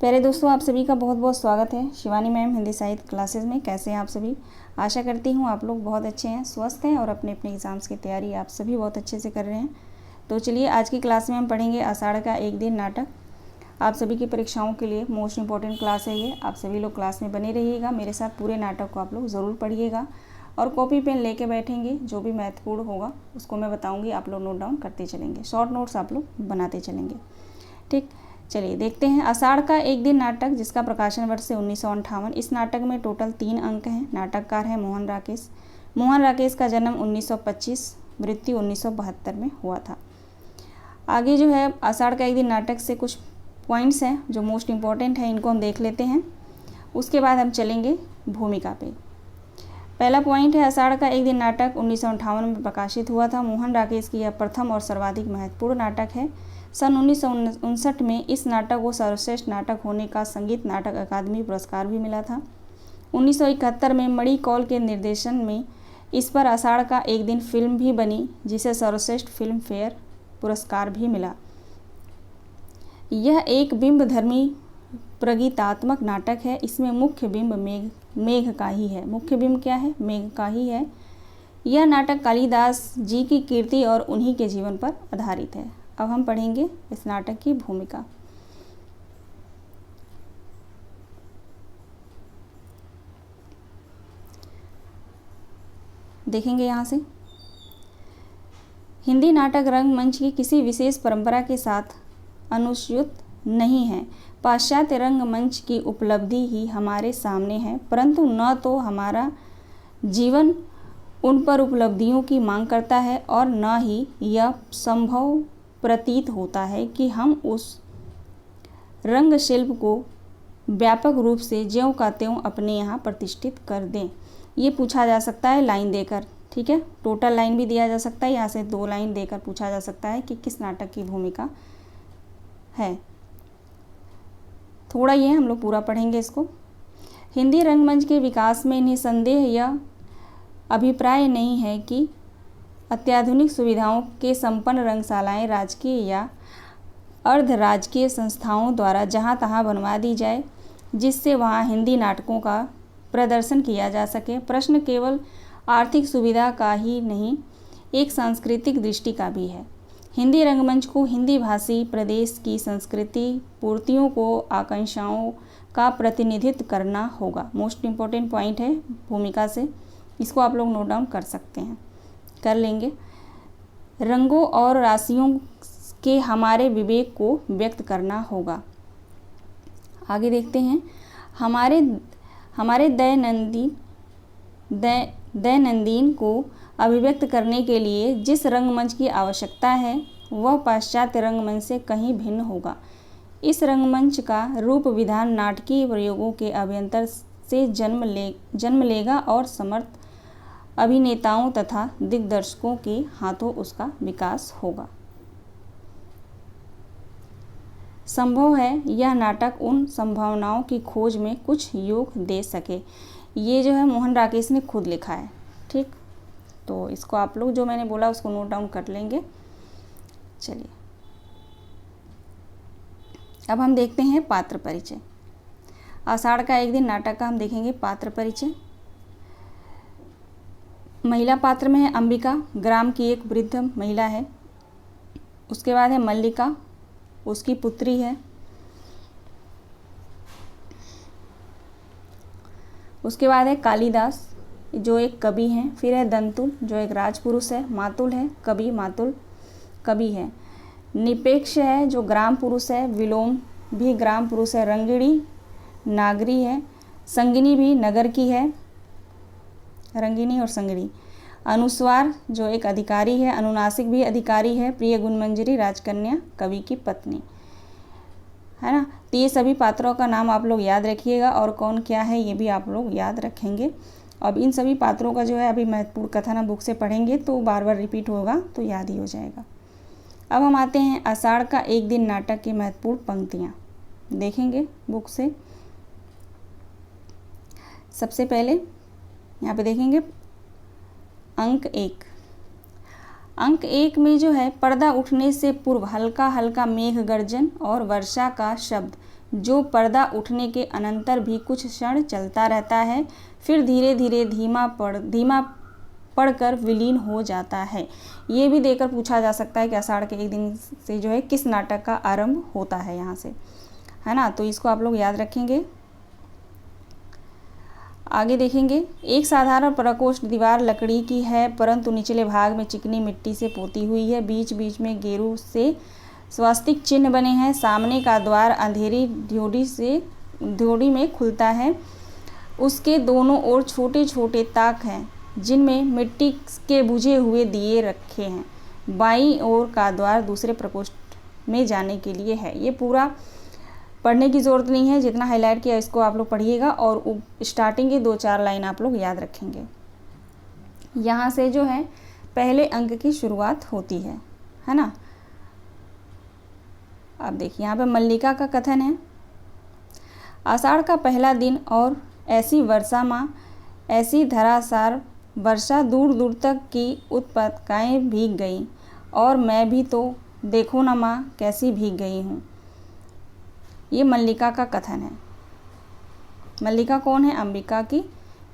प्यारे दोस्तों, आप सभी का बहुत बहुत स्वागत है शिवानी मैम हिंदी साहित्य क्लासेस में। कैसे हैं आप सभी? आशा करती हूँ आप लोग बहुत अच्छे हैं, स्वस्थ हैं और अपने अपने एग्ज़ाम्स की तैयारी आप सभी बहुत अच्छे से कर रहे हैं। तो चलिए, आज की क्लास में हम पढ़ेंगे आषाढ़ का एक दिन नाटक। आप सभी की परीक्षाओं के लिए मोस्ट इंपॉर्टेंट क्लास है ये। आप सभी लोग क्लास में बने रहिएगा, मेरे साथ पूरे नाटक को आप लोग ज़रूर पढ़िएगा और कॉपी पेन लेके बैठेंगे। जो भी महत्वपूर्ण होगा उसको मैं बताऊँगी, आप लोग नोट डाउन करते चलेंगे, शॉर्ट नोट्स आप लोग बनाते चलेंगे। ठीक, चलिए देखते हैं। आषाढ़ का एक दिन नाटक, जिसका प्रकाशन वर्ष है 1958। इस नाटक में टोटल 3 अंक हैं। नाटककार है मोहन राकेश। मोहन राकेश का जन्म 1925, मृत्यु 1972 में हुआ था। आगे जो है आषाढ़ का एक दिन नाटक से कुछ पॉइंट्स हैं जो मोस्ट इम्पॉर्टेंट है, इनको हम देख लेते हैं। उसके बाद हम चलेंगे भूमिका पे। पहला पॉइंट है, आषाढ़ का एक दिन नाटक 1958 में प्रकाशित हुआ था। मोहन राकेश की यह प्रथम और सर्वाधिक महत्वपूर्ण नाटक है। सन 1959 में इस नाटक को सर्वश्रेष्ठ नाटक होने का संगीत नाटक अकादमी पुरस्कार भी मिला था। 1971 में मणि कौल के निर्देशन में इस पर आषाढ़ का एक दिन फिल्म भी बनी, जिसे सर्वश्रेष्ठ फिल्म फेयर पुरस्कार भी मिला। यह एक बिंबधर्मी प्रगीतात्मक नाटक है। इसमें मुख्य बिंब मेघ का ही है। मुख्य बिंब क्या है? मेघ का ही है। यह नाटक कालिदास जी की कीर्ति और उन्हीं के जीवन पर आधारित है। अब हम पढ़ेंगे इस नाटक की भूमिका। देखेंगे यहाँ से। हिंदी नाटक रंगमंच की किसी विशेष परंपरा के साथ अनुस्यूत नहीं है। पाश्चात्य रंगमंच की उपलब्धि ही हमारे सामने है, परंतु न तो हमारा जीवन उन पर उपलब्धियों की मांग करता है और न ही यह संभव प्रतीत होता है कि हम उस रंग शिल्प को व्यापक रूप से ज्यों का त्यों अपने यहाँ प्रतिष्ठित कर दें। ये पूछा जा सकता है लाइन देकर, ठीक है। टोटल लाइन भी दिया जा सकता है, यहाँ से 2 लाइन देकर पूछा जा सकता है कि किस नाटक की भूमिका है। थोड़ा ये हम लोग पूरा पढ़ेंगे इसको। हिंदी रंगमंच के विकास में निसंदेह यह अभिप्राय नहीं है कि अत्याधुनिक सुविधाओं के संपन्न रंगशालाएं राजकीय या अर्ध राजकीय संस्थाओं द्वारा जहां तहां बनवा दी जाए, जिससे वहां हिंदी नाटकों का प्रदर्शन किया जा सके। प्रश्न केवल आर्थिक सुविधा का ही नहीं, एक सांस्कृतिक दृष्टि का भी है। हिंदी रंगमंच को हिंदी भाषी प्रदेश की संस्कृति पूर्तियों को आकांक्षाओं का प्रतिनिधित्व करना होगा। मोस्ट इम्पॉर्टेंट पॉइंट है भूमिका से, इसको आप लोग नोट डाउन कर सकते हैं, कर लेंगे। रंगों और राशियों के हमारे विवेक को व्यक्त करना होगा। आगे देखते हैं। हमारे दैनंदिन को अभिव्यक्त करने के लिए जिस रंगमंच की आवश्यकता है, वह पाश्चात्य रंगमंच से कहीं भिन्न होगा। इस रंगमंच का रूप विधान नाटकीय प्रयोगों के अभ्यंतर से जन्म लेगा और समर्थ अभिनेताओं तथा दिग्दर्शकों के हाथों उसका विकास होगा। संभव है यह नाटक उन संभावनाओं की खोज में कुछ योग दे सके। ये जो है मोहन राकेश ने खुद लिखा है, ठीक। तो इसको आप लोग जो मैंने बोला उसको नोट डाउन कर लेंगे। चलिए, अब हम देखते हैं पात्र परिचय। आषाढ़ का एक दिन नाटक का हम देखेंगे पात्र परिचय। महिला पात्र में है अंबिका, ग्राम की एक वृद्ध महिला है। उसके बाद है मल्लिका, उसकी पुत्री है। उसके बाद है कालिदास, जो एक कवि हैं। फिर है दंतुल, जो एक राजपुरुष है। मातुल है कवि, मातुल कवि है। निपेक्ष है, जो ग्राम पुरुष है। विलोम भी ग्राम पुरुष है। रंगिणी नागरी है। संगिनी भी नगर की है, रंगिनी और संगिनी। अनुस्वार, जो एक अधिकारी है। अनुनासिक भी अधिकारी है। प्रिय गुणमंजरी राजकन्या, कवि की पत्नी, है ना। तो ये सभी पात्रों का नाम आप लोग याद रखिएगा और कौन क्या है ये भी आप लोग याद रखेंगे। अब इन सभी पात्रों का जो है अभी महत्वपूर्ण कथन हम बुक से पढ़ेंगे तो बार बार रिपीट होगा तो याद ही हो जाएगा। अब हम आते हैं आषाढ़ का एक दिन नाटक की महत्वपूर्ण पंक्तियाँ देखेंगे बुक से। सबसे पहले यहाँ पे देखेंगे अंक 1। अंक 1 में जो है, पर्दा उठने से पूर्व हल्का हल्का मेघ गर्जन और वर्षा का शब्द जो पर्दा उठने के अनंतर भी कुछ क्षण चलता रहता है, फिर धीरे धीरे धीमा पड़कर विलीन हो जाता है। ये भी देकर पूछा जा सकता है कि आषाढ़ के एक दिन से जो है किस नाटक का आरंभ होता है यहाँ से, है ना। तो इसको आप लोग याद रखेंगे। आगे देखेंगे, एक साधारण प्रकोष्ठ दीवार लकड़ी की है, परंतु निचले भाग में चिकनी मिट्टी से पोती हुई है। बीच बीच में गेरू से स्वास्तिक चिन्ह बने हैं। सामने का द्वार अंधेरी ड्योढ़ी में खुलता है। उसके दोनों ओर छोटे छोटे ताक हैं, जिनमें मिट्टी के बुझे हुए दिए रखे हैं। बाईं ओर का द्वार दूसरे प्रकोष्ठ में जाने के लिए है। ये पूरा पढ़ने की ज़रूरत नहीं है, जितना हाईलाइट किया इसको आप लोग पढ़िएगा और स्टार्टिंग की 2-4 लाइन आप लोग याद रखेंगे। यहाँ से जो है पहले अंक की शुरुआत होती है ना। अब देखिए यहाँ पे मल्लिका का कथन है, आषाढ़ का पहला दिन और ऐसी वर्षा माँ, ऐसी धरासार वर्षा, दूर दूर तक की उत्पत्तियाँ भीग गई और मैं भी तो देखो ना माँ कैसी भीग गई हूँ। ये मल्लिका का कथन है। मल्लिका कौन है? अंबिका की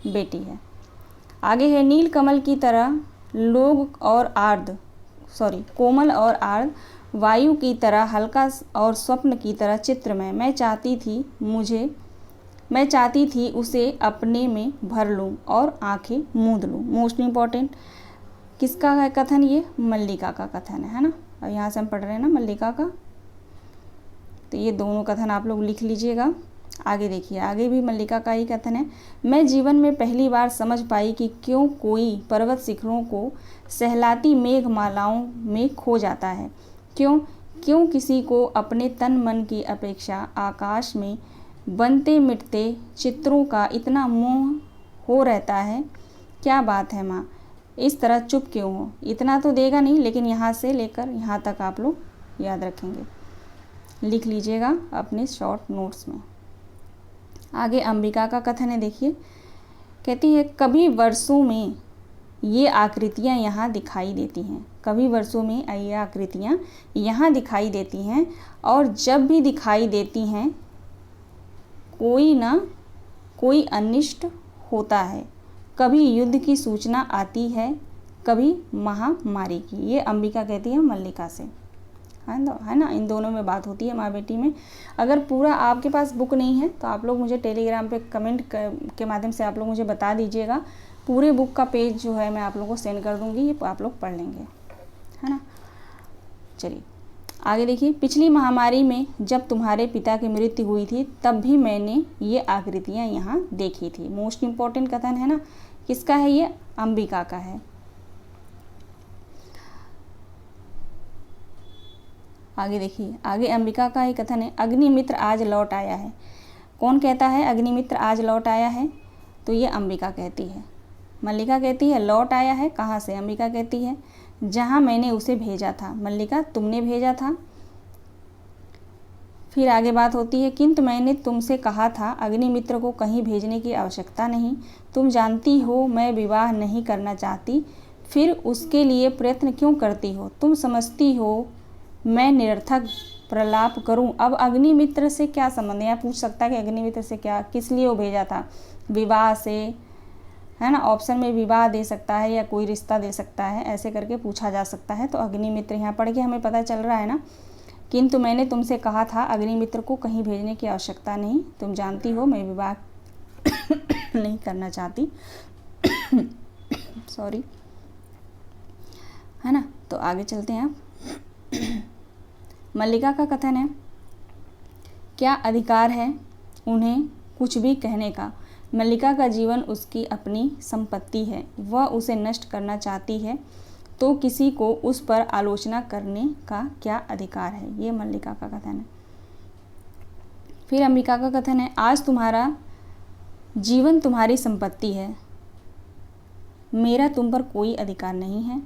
बेटी है। आगे है, नील कमल की तरह कोमल और आर्द्र, वायु की तरह हल्का और स्वप्न की तरह चित्रमय। मैं चाहती थी उसे अपने में भर लूं और आंखें मूंद लूं। मोस्ट इम्पॉर्टेंट किसका है कथन? ये मल्लिका का कथन है ना। और यहाँ से हम पढ़ रहे हैं ना मल्लिका का, तो ये दोनों कथन आप लोग लिख लीजिएगा। आगे देखिए, आगे भी मल्लिका का ही कथन है, मैं जीवन में पहली बार समझ पाई कि क्यों कोई पर्वत शिखरों को सहलाती मेघमालाओं में खो जाता है। क्यों किसी को अपने तन मन की अपेक्षा आकाश में बनते मिटते चित्रों का इतना मोह हो रहता है। क्या बात है माँ, इस तरह चुप क्यों हो? इतना तो देगा नहीं, लेकिन यहाँ से लेकर यहाँ तक आप लोग याद रखेंगे, लिख लीजिएगा अपने शॉर्ट नोट्स में। आगे अंबिका का कथन है, देखिए, कहती है, कभी वर्षों में ये आकृतियाँ यहाँ दिखाई देती हैं। कभी वर्षों में ये आकृतियाँ यहाँ दिखाई देती हैं, और जब भी दिखाई देती हैं कोई ना कोई अनिष्ट होता है। कभी युद्ध की सूचना आती है, कभी महामारी की। ये अंबिका कहती है मल्लिका से, है ना। इन दोनों में बात होती है माँ बेटी में। अगर पूरा आपके पास बुक नहीं है तो आप लोग मुझे टेलीग्राम पे कमेंट के माध्यम से आप लोग मुझे बता दीजिएगा। पूरे बुक का पेज जो है मैं आप लोगों को सेंड कर दूँगी, ये आप लोग पढ़ लेंगे, है ना। चलिए आगे देखिए, पिछली महामारी में जब तुम्हारे पिता की मृत्यु हुई थी तब भी मैंने ये आकृतियाँ यहाँ देखी थी। मोस्ट इम्पॉर्टेंट कथन है ना। किसका है ये? अंबिका का है। आगे देखिए, आगे अंबिका का ही कथन है, अग्निमित्र आज लौट आया है। कौन कहता है अग्निमित्र आज लौट आया है? तो ये अंबिका कहती है। मल्लिका कहती है लौट आया है, कहाँ से? अंबिका कहती है जहाँ मैंने उसे भेजा था। मल्लिका तुमने भेजा था। फिर आगे बात होती है, किंतु मैंने तुमसे कहा था अग्निमित्र को कहीं भेजने की आवश्यकता नहीं। तुम जानती हो मैं विवाह नहीं करना चाहती, फिर उसके लिए प्रयत्न क्यों करती हो? तुम समझती हो मैं निरर्थक प्रलाप करूं? अब अग्निमित्र से क्या संबंध है? या पूछ सकता है कि अग्निमित्र से क्या, किस लिए वो भेजा था? विवाह से, है ना। ऑप्शन में विवाह दे सकता है या कोई रिश्ता दे सकता है, ऐसे करके पूछा जा सकता है। तो अग्निमित्र यहाँ पढ़ के हमें पता चल रहा है ना, किंतु मैंने तुमसे कहा था अग्निमित्र को कहीं भेजने की आवश्यकता नहीं। तुम जानती हो मैं विवाह नहीं करना चाहती सॉरी, है ना। तो आगे चलते हैं आप। मल्लिका का कथन है, क्या अधिकार है उन्हें कुछ भी कहने का? मल्लिका का जीवन उसकी अपनी संपत्ति है, वह उसे नष्ट करना चाहती है तो किसी को उस पर आलोचना करने का क्या अधिकार है? ये मल्लिका का कथन है। फिर अंबिका का कथन है, आज तुम्हारा जीवन तुम्हारी संपत्ति है, मेरा तुम पर कोई अधिकार नहीं है।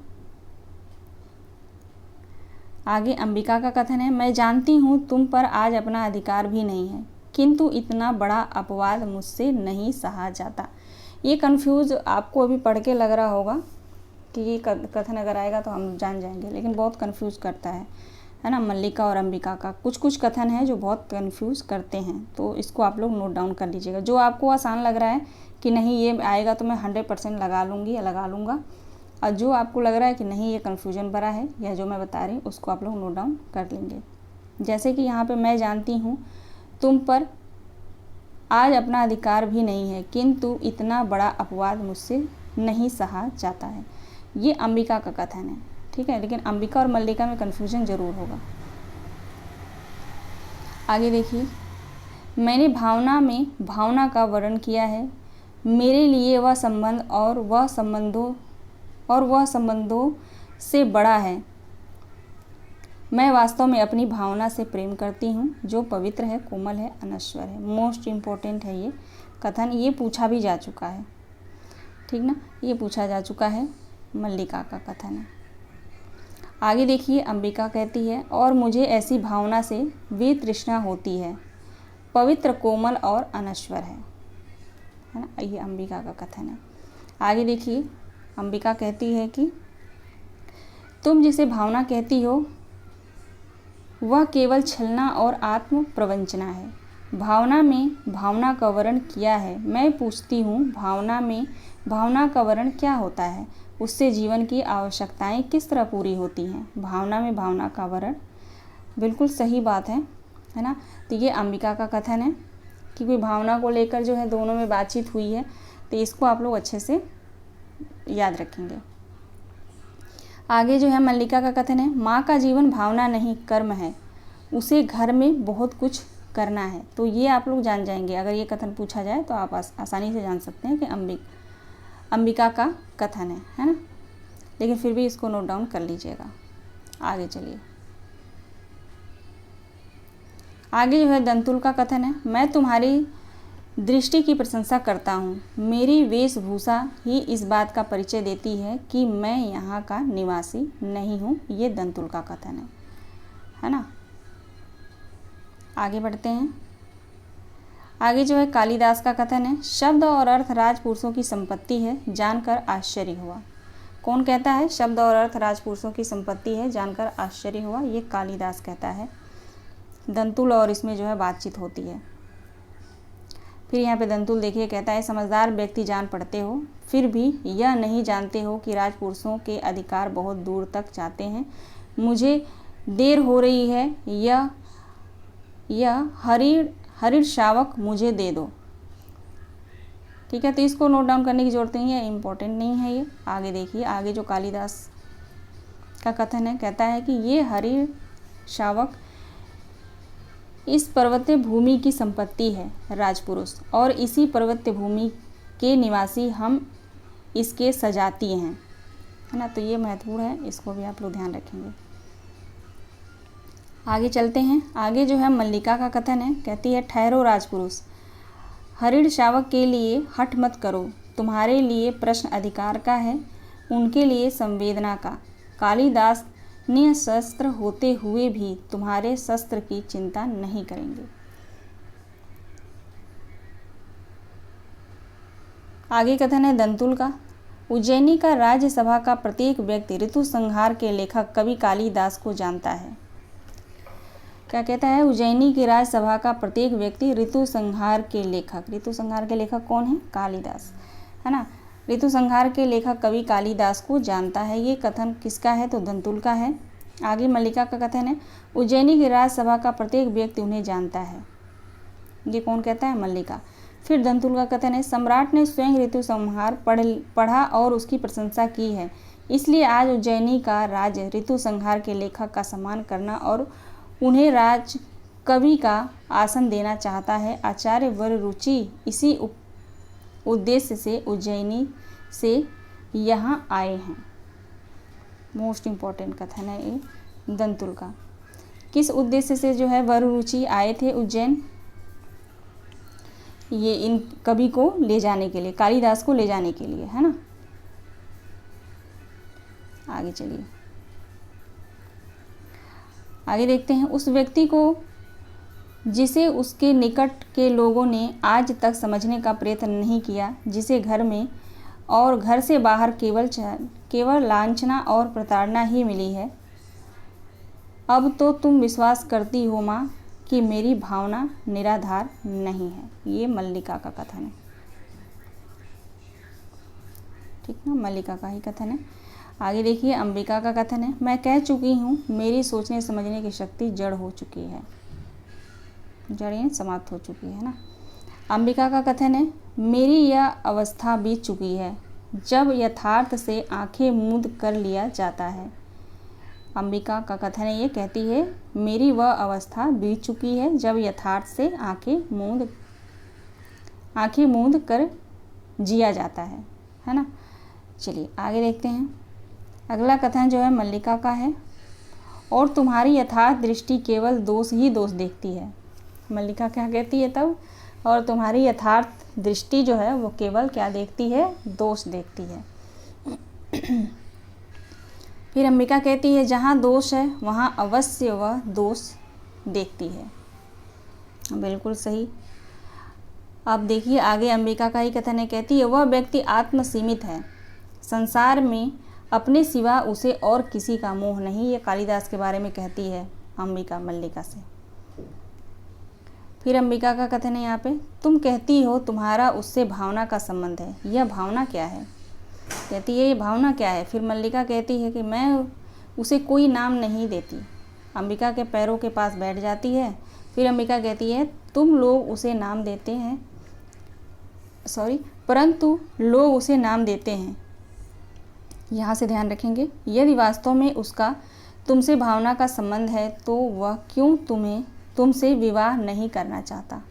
आगे अंबिका का कथन है, मैं जानती हूँ तुम पर आज अपना अधिकार भी नहीं है, किंतु इतना बड़ा अपवाद मुझसे नहीं सहा जाता। ये कंफ्यूज आपको अभी पढ़ के लग रहा होगा कि ये कथन अगर आएगा तो हम जान जाएंगे, लेकिन बहुत कंफ्यूज करता है है ना। मल्लिका और अंबिका का कुछ कुछ कथन है जो बहुत कंफ्यूज करते हैं, तो इसको आप लोग नोट डाउन कर लीजिएगा। जो आपको आसान लग रहा है कि नहीं ये आएगा तो मैं 100% लगा लूँगी या लगा लूँगा, और जो आपको लग रहा है कि नहीं ये कन्फ्यूजन भरा है या जो मैं बता रही हूँ उसको आप लोग नोट डाउन कर लेंगे। जैसे कि यहाँ पे मैं जानती हूँ तुम पर आज अपना अधिकार भी नहीं है, किंतु इतना बड़ा अपवाद मुझसे नहीं सहा जाता है। ये अंबिका का कथन है, ठीक है। लेकिन अंबिका और मल्लिका में कन्फ्यूजन ज़रूर होगा। आगे देखिए, मैंने भावना में भावना का वर्णन किया है। मेरे लिए वह संबंध और वह संबंधों से बड़ा है। मैं वास्तव में अपनी भावना से प्रेम करती हूँ, जो पवित्र है, कोमल है, अनश्वर है। मोस्ट इम्पोर्टेंट है ये कथन, ये पूछा भी जा चुका है, ठीक ना, ये पूछा जा चुका है। मल्लिका का कथन है। आगे देखिए, अंबिका कहती है और मुझे ऐसी भावना से वे तृष्णा होती है, पवित्र, कोमल और अनश्वर है ना। ये अंबिका का कथन है। आगे देखिए, अंबिका कहती है कि तुम जिसे भावना कहती हो वह केवल छलना और आत्म प्रवंचना है। भावना में भावना का वर्णन किया है। मैं पूछती हूँ भावना में भावना का वर्णन क्या होता है, उससे जीवन की आवश्यकताएं किस तरह पूरी होती हैं। भावना में भावना का वर्णन, बिल्कुल सही बात है ना। तो ये अंबिका का कथन है कि कोई भावना को लेकर जो है दोनों में बातचीत हुई है, तो इसको आप लोग अच्छे से याद रखेंगे। आगे जो है मल्लिका का कथन है, माँ का जीवन भावना नहीं कर्म है, उसे घर में बहुत कुछ करना है। तो ये आप लोग जान जाएंगे, अगर ये कथन पूछा जाए तो आप आसानी से जान सकते हैं कि अंबिका का कथन है ना। लेकिन फिर भी इसको नोट डाउन कर लीजिएगा। आगे चलिए, आगे जो है दंतुल का कथन है, मैं तुम्हारी दृष्टि की प्रशंसा करता हूँ। मेरी वेशभूषा ही इस बात का परिचय देती है कि मैं यहाँ का निवासी नहीं हूँ। ये दंतुल का कथन है ना। आगे बढ़ते हैं। आगे जो है कालिदास का कथन है, शब्द और अर्थ राजपुरुषों की संपत्ति है, जानकर आश्चर्य हुआ। कौन कहता है शब्द और अर्थ राजपुरुषों की संपत्ति है, जानकर आश्चर्य हुआ? ये कालिदास कहता है। दंतुल और इसमें जो है बातचीत होती है। फिर यहाँ पे दंतुल देखिए कहता है, समझदार व्यक्ति जान पड़ते हो, फिर भी यह नहीं जानते हो कि राजपुरुषों के अधिकार बहुत दूर तक जाते हैं। मुझे देर हो रही है, यह हरिण शावक मुझे दे दो। ठीक है, तो इसको नोट डाउन करने की जरूरत नहीं है, इम्पोर्टेंट नहीं है ये। आगे देखिए, आगे जो कालिदास का कथन है, कहता है कि ये हरिण शावक इस पर्वतीय भूमि की संपत्ति है राजपुरुष, और इसी पर्वतीय भूमि के निवासी हम इसके सजाती हैं, है ना। तो ये महत्वपूर्ण है, इसको भी आप लोग ध्यान रखेंगे। आगे चलते हैं। आगे जो है मल्लिका का कथन है, कहती है, ठहरो राजपुरुष, हरिण शावक के लिए हठ मत करो। तुम्हारे लिए प्रश्न अधिकार का है, उनके लिए संवेदना का। कालिदास निशस्त्र होते हुए भी तुम्हारे शस्त्र की चिंता नहीं करेंगे। आगे कथन है दंतुल का, उज्जैनी का राज्यसभा का प्रत्येक व्यक्ति ऋतु संहार के लेखक कवि कालिदास को जानता है। क्या कहता है? उज्जैनी की राज्यसभा का प्रत्येक व्यक्ति ऋतु संहार के लेखक कौन है? कालिदास, है ना। ऋतु संहार के लेखक कवि कालिदास को जानता है। ये कथन किसका है? तो दंतुल का है। आगे मल्लिका का कथन है, उज्जैनी की राज्यसभा का प्रत्येक व्यक्ति उन्हें जानता है। ये कौन कहता है? मल्लिका। फिर दंतुल का कथन है, सम्राट ने स्वयं ऋतु संहार पढ़ा और उसकी प्रशंसा की है, इसलिए आज उज्जैनी का राज्य ऋतु संहार के लेखक का सम्मान करना और उन्हें राज कवि का आसन देना चाहता है। आचार्य वररुचि इसी उद्देश्य से उज्जैनी से यहाँ आए हैं। मोस्ट इम्पॉर्टेंट कथन है ये दंतुल का। किस उद्देश्य से जो है वररुचि आए थे उज्जैन? ये इन कवि को ले जाने के लिए, कालिदास को ले जाने के लिए, है ना। आगे चलिए, आगे देखते हैं। उस व्यक्ति को जिसे उसके निकट के लोगों ने आज तक समझने का प्रयत्न नहीं किया, जिसे घर में और घर से बाहर केवल लांछना और प्रताड़ना ही मिली है, अब तो तुम विश्वास करती हो माँ कि मेरी भावना निराधार नहीं है। ये मल्लिका का कथन है, ठीक ना, मल्लिका का ही कथन है। आगे देखिए अंबिका का कथन है, मैं कह चुकी हूँ मेरी सोचने समझने की शक्ति जड़ हो चुकी है, जड़ें समाप्त हो चुकी है ना। अंबिका का कथन है, मेरी यह अवस्था बीत चुकी है जब यथार्थ से आंखें मूंद कर लिया जाता है। अंबिका का कथन है, ये कहती है मेरी वह अवस्था बीत चुकी है जब यथार्थ से आंखें मूंद कर जिया जाता है ना। चलिए आगे देखते हैं। अगला कथन जो है मल्लिका का है, और तुम्हारी यथार्थ दृष्टि केवल दोष ही दोष देखती है। मल्लिका क्या कहती है तब, और तुम्हारी यथार्थ दृष्टि जो है वो केवल क्या देखती है, दोष देखती है। फिर अंबिका कहती है जहाँ दोष है वहाँ अवश्य वह दोष देखती है। बिल्कुल सही। अब देखिए आगे अंबिका का ही कथन है, कहती है वह व्यक्ति आत्मसीमित है, संसार में अपने सिवा उसे और किसी का मोह नहीं। ये कालिदास के बारे में कहती है अंबिका मल्लिका से। फिर अंबिका का कथन है यहाँ पे, तुम कहती हो तुम्हारा उससे भावना का संबंध है, यह भावना क्या है। कहती है ये भावना क्या है। फिर मल्लिका कहती है कि मैं उसे कोई नाम नहीं देती। अंबिका के पैरों के पास बैठ जाती है। फिर अंबिका कहती है तुम लोग उसे नाम देते हैं, परंतु लोग उसे नाम देते हैं। यहाँ से ध्यान रखेंगे, यदि वास्तव में उसका तुमसे भावना का संबंध है तो वह क्यों तुमसे विवाह नहीं करना चाहता।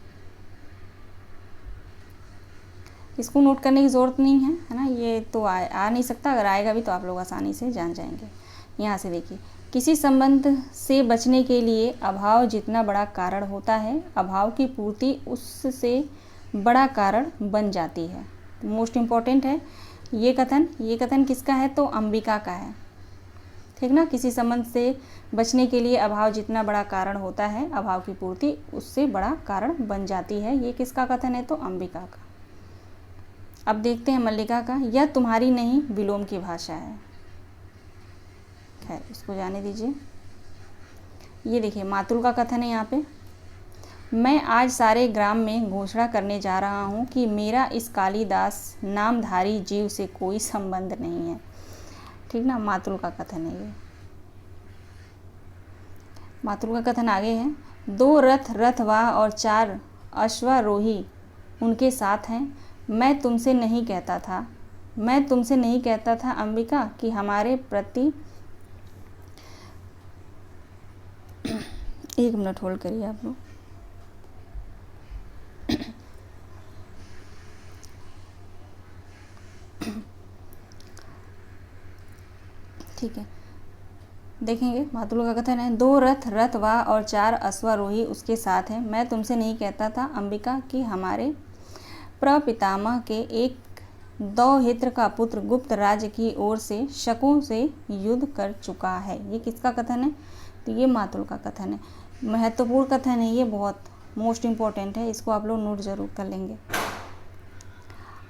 इसको नोट करने की ज़रूरत नहीं है ना, ये तो आ नहीं सकता, अगर आएगा भी तो आप लोग आसानी से जान जाएंगे। यहाँ से देखिए, किसी संबंध से बचने के लिए अभाव जितना बड़ा कारण होता है, अभाव की पूर्ति उससे बड़ा कारण बन जाती है। मोस्ट इम्पॉर्टेंट है ये कथन किसका है, तो अंबिका का है, ठीक ना। किसी संबंध से बचने के लिए अभाव जितना बड़ा कारण होता है, अभाव की पूर्ति उससे बड़ा कारण बन जाती है। ये किसका कथन है, तो अंबिका का। अब देखते हैं मल्लिका का, यह तुम्हारी नहीं विलोम की भाषा है। खैर इसको जाने दीजिए। ये देखिए मातुल का कथन है यहाँ पे, मैं आज सारे ग्राम में घोषणा करने जा रहा हूँ कि मेरा इस कालिदास नामधारी जीव से कोई संबंध नहीं है, ठीक ना। मातुल का कथन है ये। मातुल का कथन आगे है, 2 रथवाह और 4 अश्वारोही उनके साथ हैं। मैं तुमसे नहीं कहता था अंबिका कि हमारे प्रति एक मिनट होल्ड करिए आप लोग। ठीक है, देखेंगे मातुल का कथन है, 2 रथवाह और 4 अश्वारोही उसके साथ हैं। मैं तुमसे नहीं कहता था अंबिका कि हमारे प्रपितामह के एक दौहित्र का पुत्र गुप्त राज्य की ओर से शकों से युद्ध कर चुका है। ये किसका कथन है, तो ये मातुल का कथन है। महत्वपूर्ण कथन है ये, बहुत मोस्ट इम्पोर्टेंट है, इसको आप लोग नोट जरूर कर लेंगे।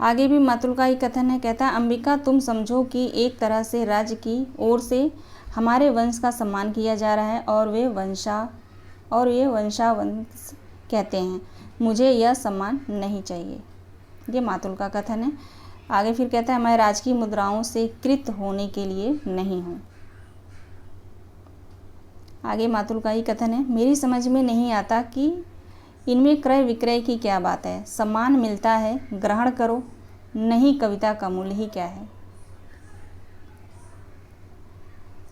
आगे भी मातुल का ही कथन है, कहता है अंबिका तुम समझो कि एक तरह से राज्य की ओर से हमारे वंश का सम्मान किया जा रहा है और वे वंशावंश कहते हैं, मुझे यह सम्मान नहीं चाहिए। ये मातुल का कथन है। आगे फिर कहता है मैं राजकीय मुद्राओं से कृत होने के लिए नहीं हूँ। आगे मातुल का ही कथन है, मेरी समझ में नहीं आता कि इनमें क्रय विक्रय की क्या बात है, सम्मान मिलता है ग्रहण करो, नहीं कविता का मूल्य ही क्या है।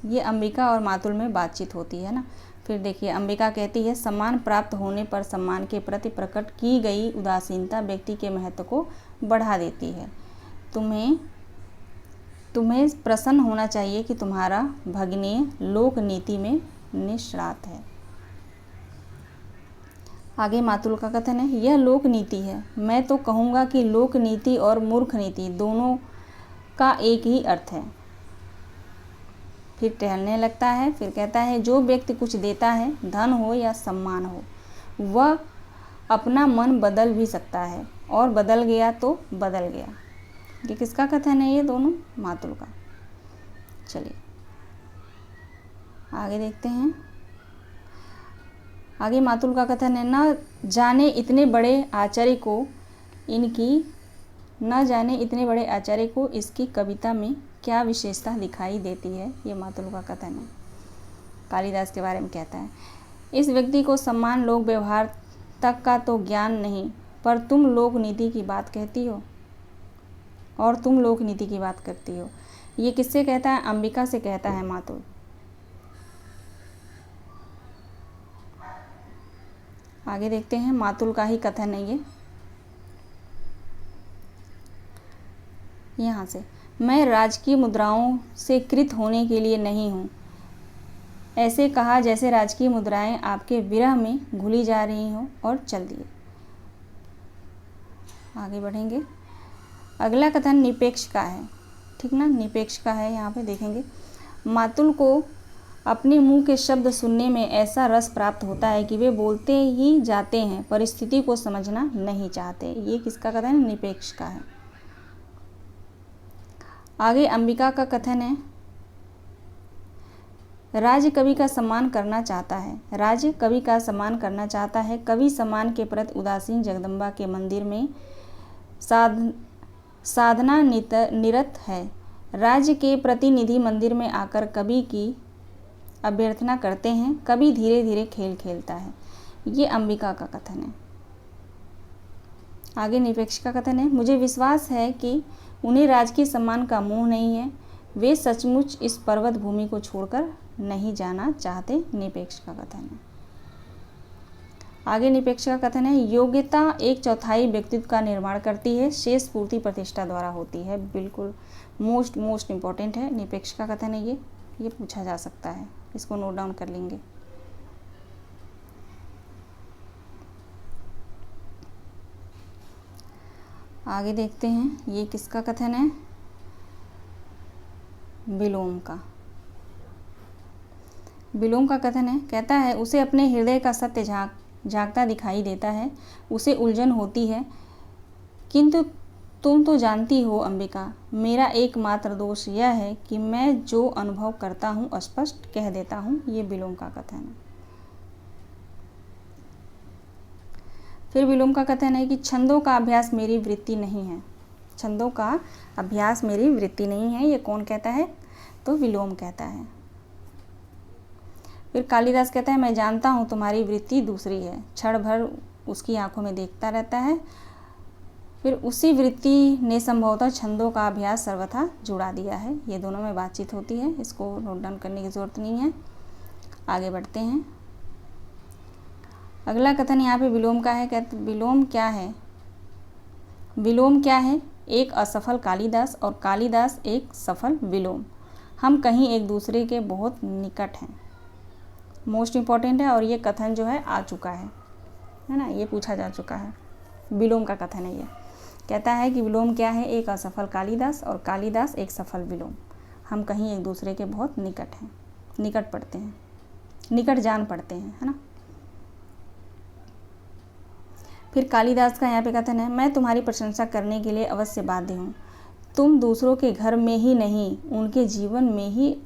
ये अंबिका और मातुल में बातचीत होती है ना। फिर देखिए अंबिका कहती है सम्मान प्राप्त होने पर सम्मान के प्रति प्रकट की गई उदासीनता व्यक्ति के महत्व को बढ़ा देती है। तुम्हें प्रसन्न होना चाहिए कि तुम्हारा भगिनी लोक नीति में निष्णात है। आगे मातुल का कथन है, यह लोक नीति है, मैं तो कहूँगा कि लोक नीति और मूर्ख नीति दोनों का एक ही अर्थ है। फिर टहलने लगता है। फिर कहता है जो व्यक्ति कुछ देता है, धन हो या सम्मान हो, वह अपना मन बदल भी सकता है, और बदल गया तो बदल गया। ये किसका कथन है, ये दोनों मातुल का। चलिए आगे देखते हैं। आगे मातुल का कथन है, न जाने इतने बड़े आचार्य को इसकी कविता में क्या विशेषता दिखाई देती है। ये मातुल का कथन है। कालिदास के बारे में कहता है, इस व्यक्ति को सम्मान लोक व्यवहार तक का तो ज्ञान नहीं, पर तुम लोक नीति की बात कहती हो और तुम लोक नीति की बात करती हो। ये किससे कहता है? अंबिका से कहता है मातुल। आगे देखते हैं, मातुल का ही कथन है ये। यहाँ से, मैं राजकीय मुद्राओं से कृत होने के लिए नहीं हूँ, ऐसे कहा जैसे राजकीय मुद्राएं आपके विरह में घुली जा रही हों, और चल दिए। आगे बढ़ेंगे। अगला कथन निपेक्ष का है, ठीक ना, निपेक्ष का है। यहाँ पे देखेंगे, मातुल को अपने मुंह के शब्द सुनने में ऐसा रस प्राप्त होता है कि वे बोलते ही जाते हैं, परिस्थिति को समझना नहीं चाहते। ये किसका कथन है? निपेक्ष का है। आगे अंबिका का कथन है, राज्य कवि का सम्मान करना चाहता है, राज्य कवि का सम्मान करना चाहता है। कवि सम्मान के प्रति उदासीन जगदम्बा के मंदिर में साधना निरत है। राज्य के प्रतिनिधि मंदिर में आकर कवि की अभ्यर्थना करते हैं, कवि धीरे धीरे खेल खेलता है। ये अंबिका का कथन है। आगे निपेक्ष का कथन है, मुझे विश्वास है कि उन्हें राजकीय सम्मान का मोह नहीं है, वे सचमुच इस पर्वत भूमि को छोड़कर नहीं जाना चाहते। निपेक्ष का कथन है। आगे निपेक्ष का कथन है, योग्यता 1/4 व्यक्तित्व का निर्माण करती है, शेष पूर्ति प्रतिष्ठा द्वारा होती है। बिल्कुल मोस्ट इम्पॉर्टेंट है। निपेक्ष का कथन है ये पूछा जा सकता है, इसको नोट डाउन कर लेंगे। आगे देखते हैं, ये किसका कथन है? विलोम का। विलोम का कथन है, कहता है, उसे अपने हृदय का सत्य झांकता दिखाई देता है, उसे उलझन होती है, किंतु तुम तो जानती हो अंबिका, मेरा एकमात्र दोष यह है कि मैं जो अनुभव करता हूँ स्पष्ट कह देता हूँ। ये विलोम का कथन है। फिर विलोम का कथन है कि छंदों का अभ्यास मेरी वृत्ति नहीं है, छंदों का अभ्यास मेरी वृत्ति नहीं है। ये कौन कहता है? तो विलोम कहता है। फिर कालिदास कहता है, मैं जानता हूँ तुम्हारी वृत्ति दूसरी है। क्षण भर उसकी आंखों में देखता रहता है, फिर उसी वृत्ति ने संभवतः छंदों का अभ्यास सर्वथा जुड़ा दिया है। ये दोनों में बातचीत होती है, इसको नोट डाउन करने की जरूरत नहीं है। आगे बढ़ते हैं। अगला कथन यहाँ पे विलोम का है। कहते विलोम क्या है? विलोम क्या है? एक असफल कालिदास और कालिदास एक सफल विलोम। हम कहीं एक दूसरे के बहुत निकट हैं। मोस्ट इम्पॉर्टेंट है, और ये कथन जो है आ चुका है ना, ये पूछा जा चुका है। विलोम का कथन है ये। कहता है कि विलोम क्या है? एक असफल कालिदास और कालिदास एक सफल विलोम। हम कहीं एक दूसरे के बहुत निकट हैं, निकट पड़ते हैं, निकट जान पड़ते हैं, है ना। फिर कालिदास का यहाँ पे कथन है, मैं तुम्हारी प्रशंसा करने के लिए अवश्य बाध्य हूँ। तुम दूसरों के घर में ही नहीं, उनके जीवन में ही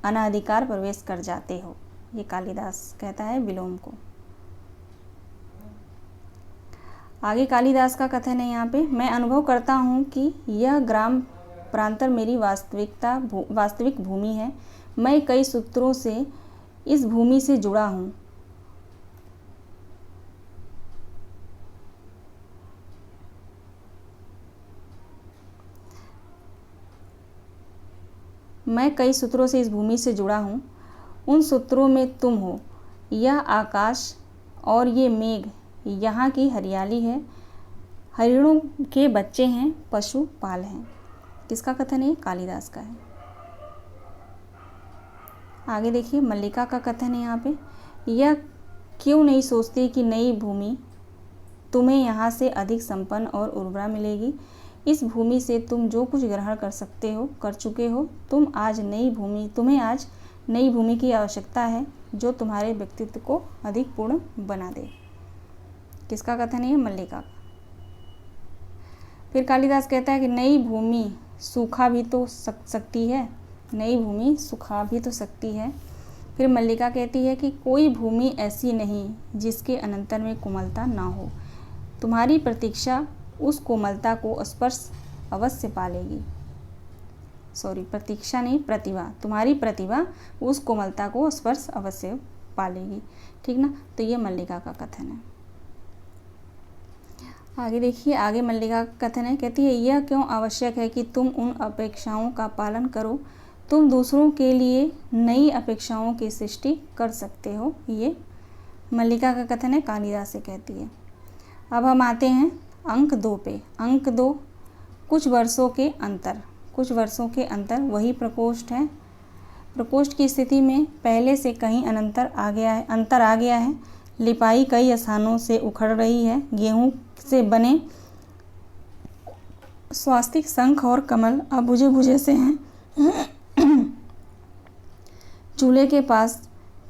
अनाधिकार प्रवेश कर जाते हो। ये कालिदास कहता है विलोम को। आगे कालिदास का कथन है यहाँ पे, मैं अनुभव करता हूँ कि यह ग्राम प्रांतर मेरी वास्तविक भूमि है। मैं कई सूत्रों से इस भूमि से जुड़ा हूँ। मैं कई सूत्रों से इस भूमि से जुड़ा हूँ। उन सूत्रों में तुम हो, यह आकाश और ये मेघ, यहाँ की हरियाली है, हरिणों के बच्चे हैं, पशुपाल हैं। किसका कथन है? कालिदास का है। आगे देखिए, मल्लिका का कथन है यहाँ पे, यह क्यों नहीं सोचती कि नई भूमि तुम्हें यहाँ से अधिक संपन्न और उर्वरा मिलेगी। इस भूमि से तुम जो कुछ ग्रहण कर सकते हो कर चुके हो। तुम्हें आज नई भूमि की आवश्यकता है जो तुम्हारे व्यक्तित्व को अधिक पूर्ण बना दे। किसका कथन है? मल्लिका का। फिर कालिदास कहता है कि नई भूमि सूखा भी तो सकती है, नई भूमि सुखा भी तो सकती है। फिर मल्लिका कहती है कि कोई भूमि ऐसी नहीं जिसके अनंतर में कोमलता ना हो। तुम्हारी प्रतीक्षा उस कोमलता को स्पर्श अवश्य पालेगी। सॉरी, प्रतीक्षा नहीं, प्रतिभा। तुम्हारी प्रतिभा उस कोमलता को स्पर्श अवश्य पालेगी। ठीक ना। तो ये मल्लिका का कथन है। आगे देखिए, आगे मल्लिका का कथन है, कहती है यह क्यों आवश्यक है कि तुम उन अपेक्षाओं का पालन करो। तुम दूसरों के लिए नई अपेक्षाओं की सृष्टि कर सकते हो। ये मल्लिका का कथन है, कालिदास से कहती है। अब हम आते हैं अंक 2 पे। अंक 2, कुछ वर्षों के अंतर। कुछ वर्षों के अंतर, वही प्रकोष्ठ है। प्रकोष्ठ की स्थिति में पहले से कहीं अंतर आ गया है। लिपाई कई स्थानों से उखड़ रही है। गेहूं से बने स्वास्तिक, शंख और कमल अब बुझे बुझे से हैं। चूल्हे के पास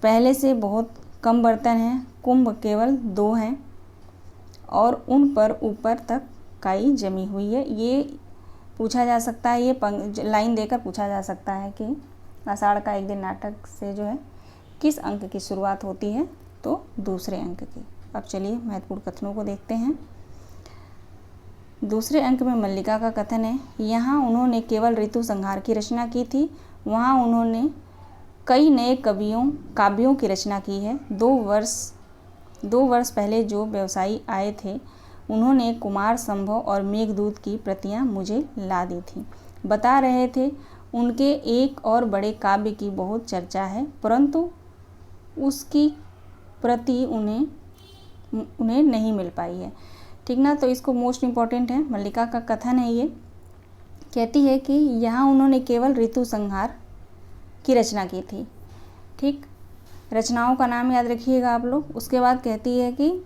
पहले से बहुत कम बर्तन हैं। कुंभ केवल 2 हैं और उन पर ऊपर तक काई जमी हुई है। ये पूछा जा सकता है, ये लाइन देकर पूछा जा सकता है कि आषाढ़ का एक दिन नाटक से जो है किस अंक की शुरुआत होती है, तो दूसरे अंक की। अब चलिए महत्वपूर्ण कथनों को देखते हैं। दूसरे अंक में मल्लिका का कथन है, यहाँ उन्होंने केवल ऋतु संहार की रचना की थी, वहाँ उन्होंने कई नए काव्यों की रचना की है। 2 वर्ष पहले जो व्यवसायी आए थे उन्होंने कुमार संभव और मेघदूत की प्रतियां मुझे ला दी थी। बता रहे थे उनके एक और बड़े काव्य की बहुत चर्चा है, परंतु उसकी प्रति उन्हें नहीं मिल पाई है। ठीक ना। तो इसको मोस्ट इम्पॉर्टेंट है, मल्लिका का कथन है ये। कहती है कि यहाँ उन्होंने केवल ऋतु संहार की रचना की थी। ठीक, रचनाओं का नाम याद रखिएगा आप लोग। उसके बाद कहती है कि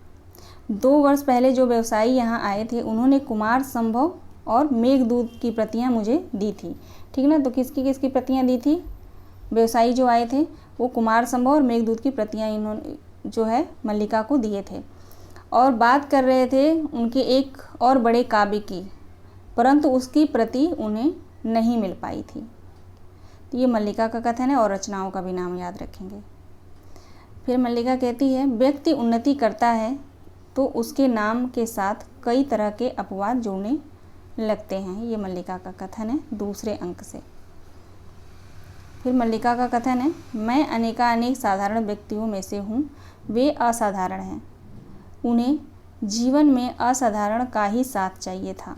2 वर्ष पहले जो व्यवसायी यहाँ आए थे उन्होंने कुमार संभव और मेघदूत की प्रतियाँ मुझे दी थी। ठीक ना। तो किसकी प्रतियाँ दी थी? व्यवसायी जो आए थे वो कुमार संभव और मेघदूत की प्रतियाँ इन्होंने जो है मल्लिका को दिए थे, और बात कर रहे थे उनके एक और बड़े काव्य की, परंतु उसकी प्रति उन्हें नहीं मिल पाई थी। तो ये मल्लिका का कथन है, और रचनाओं का भी नाम याद रखेंगे। फिर मल्लिका कहती है, व्यक्ति उन्नति करता है तो उसके नाम के साथ कई तरह के अपवाद जुड़ने लगते हैं। ये मल्लिका का कथन है दूसरे अंक से। फिर मल्लिका का कथन है, मैं अनेकानेक साधारण व्यक्तियों में से हूँ, वे असाधारण हैं, उन्हें जीवन में असाधारण का ही साथ चाहिए था।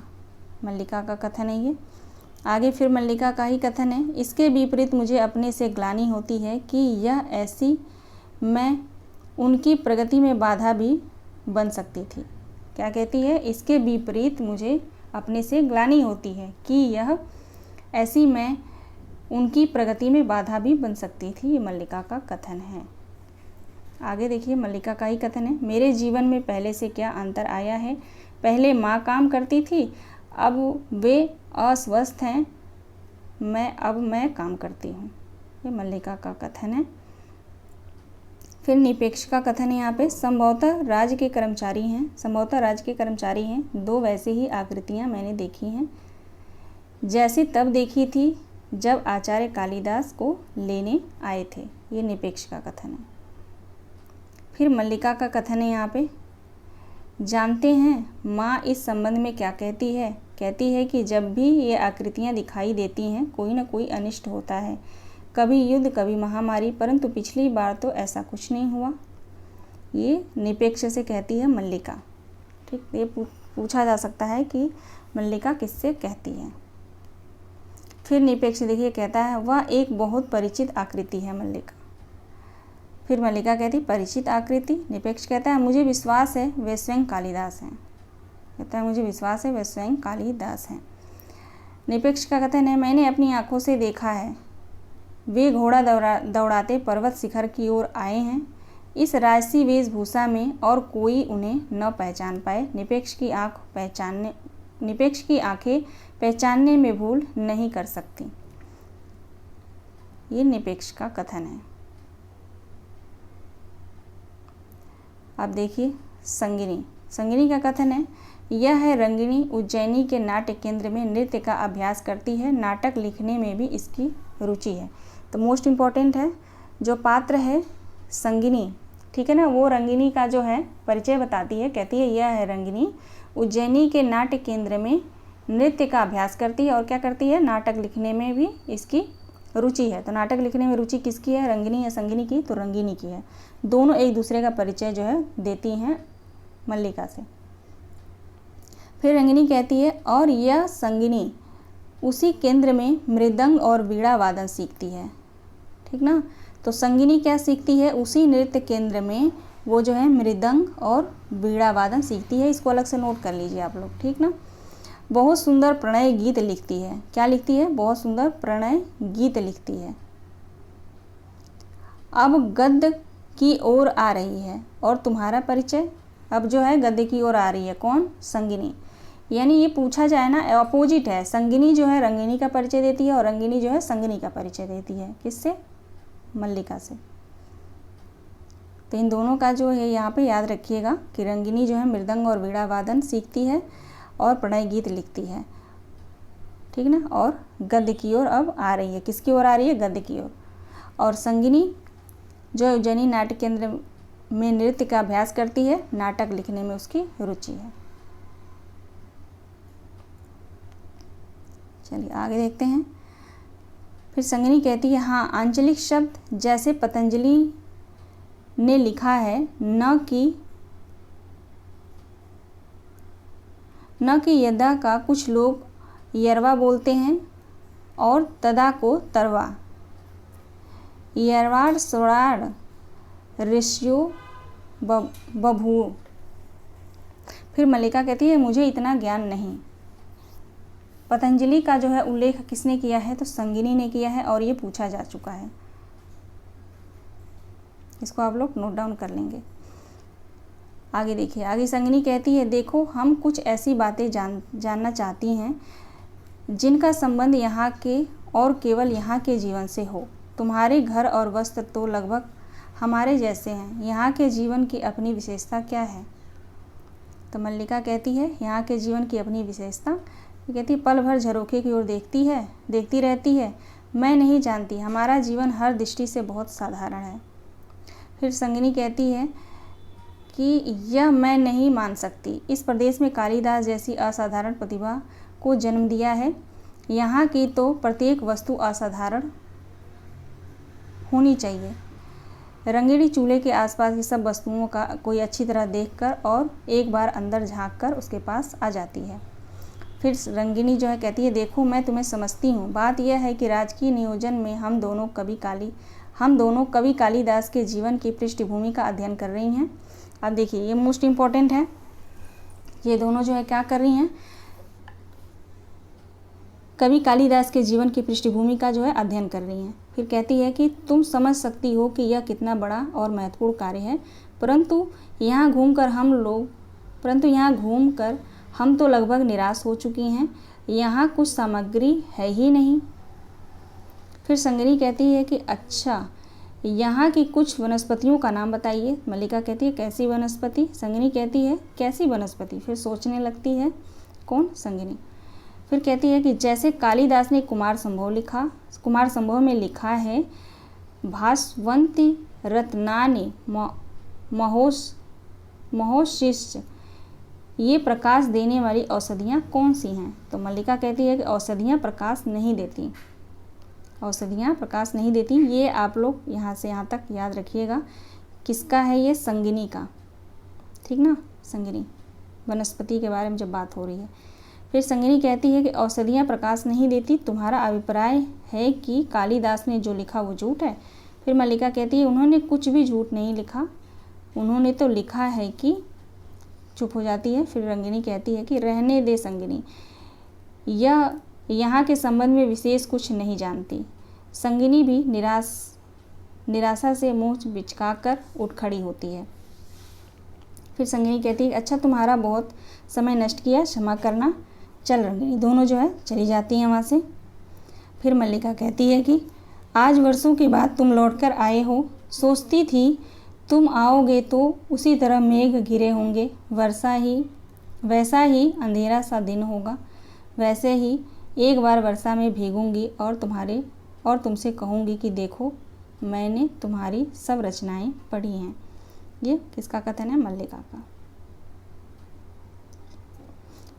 मल्लिका का कथन है ये। आगे फिर मल्लिका का ही कथन है, इसके विपरीत मुझे अपने से ग्लानि होती है कि यह ऐसी मैं उनकी प्रगति में बाधा भी बन सकती थी। क्या कहती है? इसके विपरीत मुझे अपने से ग्लानि होती है कि यह ऐसी मैं उनकी प्रगति में बाधा भी बन सकती थी। ये मल्लिका का कथन है। आगे देखिए मल्लिका का ही कथन है, मेरे जीवन में पहले से क्या अंतर आया है। पहले माँ काम करती थी, अब वे अस्वस्थ हैं, अब मैं काम करती हूँ। ये मल्लिका का कथन है। फिर निपेक्ष का कथन है यहाँ पे, संभवतः राज्य के कर्मचारी हैं। 2 वैसे ही आकृतियाँ मैंने देखी हैं, जैसी तब देखी थी जब आचार्य कालिदास को लेने आए थे। ये निपेक्ष का कथन है। फिर मल्लिका का कथन है यहाँ पे, जानते हैं माँ इस संबंध में क्या कहती है? कहती है कि जब भी ये आकृतियाँ दिखाई देती हैं कोई न कोई अनिष्ट होता है, कभी युद्ध कभी महामारी, परंतु पिछली बार तो ऐसा कुछ नहीं हुआ। ये निपेक्ष से कहती है मल्लिका। ठीक, ये पूछा जा सकता है कि मल्लिका किससे कहती है। फिर निपेक्ष देखिए कहता है, वह एक बहुत परिचित आकृति है मल्लिका। फिर मल्लिका कहती परिचित आकृति। निपेक्ष कहता है, मुझे विश्वास है वे स्वयं कालिदास हैं। कहता है मुझे विश्वास है वे स्वयं कालिदास हैं। निपेक्ष का कथन है, मैंने अपनी आंखों से देखा है, वे घोड़ा दौड़ाते पर्वत शिखर की ओर आए हैं, इस राजसी वेशभूषा में और कोई उन्हें न पहचान पाए। निपेक्ष की आंखें पहचानने में भूल नहीं कर सकती। ये निपेक्ष का कथन है। अब देखिए संगिनी का कथन है, यह है रंगिणी, उज्जैनी के नाट्य केंद्र में नृत्य का अभ्यास करती है, नाटक लिखने में भी इसकी रुचि है। तो मोस्ट इम्पॉर्टेंट है जो पात्र है संगिनी, ठीक है ना, वो रंगिनी का जो है परिचय बताती है। कहती है यह है रंगिनी, उज्जैनी के नाट्य केंद्र में नृत्य का अभ्यास करती है और क्या करती है, नाटक लिखने में भी इसकी रुचि है। तो नाटक लिखने में रुचि किसकी है, रंगिनी या संगिनी की, तो रंगिनी की है। दोनों एक दूसरे का परिचय जो है देती हैं मल्लिका से। फिर रंगिनी कहती है और यह संगिनी उसी केंद्र में मृदंग और वीणा वादन सीखती है, ठीक ना। तो संगिनी क्या सीखती है, उसी नृत्य केंद्र में वो जो है मृदंग और वीणा वादन सीखती है। इसको अलग से नोट कर लीजिए आप लोग, ठीक ना। बहुत सुंदर प्रणय गीत लिखती है। क्या लिखती है, बहुत सुंदर प्रणय गीत लिखती है। अब गद्य की ओर आ रही है और तुम्हारा परिचय, अब जो है गद्य की ओर आ रही है कौन, संगिनी। यानी ये पूछा जाए ना, अपोजिट है। संगिनी जो है रंगिनी का परिचय देती है और रंगिनी जो है संगिनी का परिचय देती है। किससे, मल्लिका से। तो इन दोनों का जो है यहाँ पे याद रखिएगा कि रंगिनी जो है मृदंग और वीणा वादन सीखती है और प्रणय गीत लिखती है, ठीक ना। और गद्य की ओर अब आ रही है, किसकी ओर आ रही है, गद्य की ओर। और संगिनी जो उज्जैनी नाट्य केंद्र में नृत्य का अभ्यास करती है, नाटक लिखने में उसकी रुचि है। चलिए आगे देखते हैं। फिर संगिनी कहती है हाँ, आंचलिक शब्द जैसे पतंजलि ने लिखा है, न कि यदा का कुछ लोग यरवा बोलते हैं और तदा को तरवा, यरवाड़ स्वराड़ ऋषियो बभू। फिर मल्लिका कहती है मुझे इतना ज्ञान नहीं। पतंजलि का जो है उल्लेख किसने किया है, तो संगिनी ने किया है और ये पूछा जा चुका है। इसको आप लोग नोट डाउन कर लेंगे। आगे देखिए, आगे संगिनी कहती है देखो हम कुछ ऐसी बातें जानना चाहती हैं जिनका संबंध यहाँ के और केवल यहाँ के जीवन से हो। तुम्हारे घर और वस्त्र तो लगभग हमारे जैसे हैं, यहाँ के जीवन की अपनी विशेषता क्या है। तो मल्लिका कहती है यहाँ के जीवन की अपनी विशेषता, ये कहती है पल भर झरोखे की ओर देखती रहती है, मैं नहीं जानती, हमारा जीवन हर दृष्टि से बहुत साधारण है। फिर संगिनी कहती है कि यह मैं नहीं मान सकती, इस प्रदेश में कालिदास जैसी असाधारण प्रतिभा को जन्म दिया है। यहाँ की तो प्रत्येक वस्तु असाधारण होनी चाहिए। रंगीली चूल्हे के आसपास की सब वस्तुओं का कोई अच्छी तरह देखकर और एक बार अंदर झांककर उसके पास आ जाती है। फिर रंगिनी जो है कहती है देखो मैं तुम्हें समझती हूँ, बात यह है कि राजकीय नियोजन में हम दोनों कवि कालिदास के जीवन की पृष्ठभूमि का अध्ययन कर रही हैं। अब देखिए ये मोस्ट इम्पॉर्टेंट है, ये दोनों जो है क्या कर रही हैं, कवि कालिदास के जीवन की पृष्ठभूमि का जो है अध्ययन कर रही हैं। फिर कहती है कि तुम समझ सकती हो कि यह कितना बड़ा और महत्वपूर्ण कार्य है, परंतु यहाँ घूमकर हम तो लगभग निराश हो चुकी हैं, यहाँ कुछ सामग्री है ही नहीं। फिर संगिनी कहती है कि अच्छा यहाँ की कुछ वनस्पतियों का नाम बताइए। मल्लिका कहती है कैसी वनस्पति, संगिनी कहती है कैसी वनस्पति। फिर सोचने लगती है कौन, संगिनी। फिर कहती है कि जैसे कालिदास ने कुमार संभव में लिखा है भास्वंती रत्नानि महोशिष्य, ये प्रकाश देने वाली औषधियाँ कौन सी हैं। तो मल्लिका कहती है कि औषधियाँ प्रकाश नहीं देती। ये आप लोग यहाँ से यहाँ तक याद रखिएगा। किसका है ये, संगिनी का, ठीक ना। संगिनी वनस्पति के बारे में जब बात हो रही है। फिर संगिनी कहती है कि औषधियाँ प्रकाश नहीं देती, तुम्हारा अभिप्राय है कि कालिदास ने जो लिखा वो झूठ है। फिर मल्लिका कहती है उन्होंने कुछ भी झूठ नहीं लिखा, उन्होंने तो लिखा है कि, चुप हो जाती है। फिर रंगिनी कहती है कि रहने दे संगिनी, यह यहाँ के संबंध में विशेष कुछ नहीं जानती। संगिनी भी निराशा से मुँह बिचकाकर उठ खड़ी होती है। फिर संगिनी कहती है अच्छा तुम्हारा बहुत समय नष्ट किया, क्षमा करना, चल रंगिनी। दोनों जो है चली जाती हैं वहाँ से। फिर मल्लिका कहती है कि आज वर्षों के बाद तुम लौटकर आए हो, सोचती थी तुम आओगे तो उसी तरह मेघ घिरे होंगे, वैसा ही अंधेरा सा दिन होगा, वैसे ही एक बार वर्षा में भीगूंगी और तुमसे कहूँगी कि देखो मैंने तुम्हारी सब रचनाएं पढ़ी हैं। ये किसका कथन है? मल्लिका का।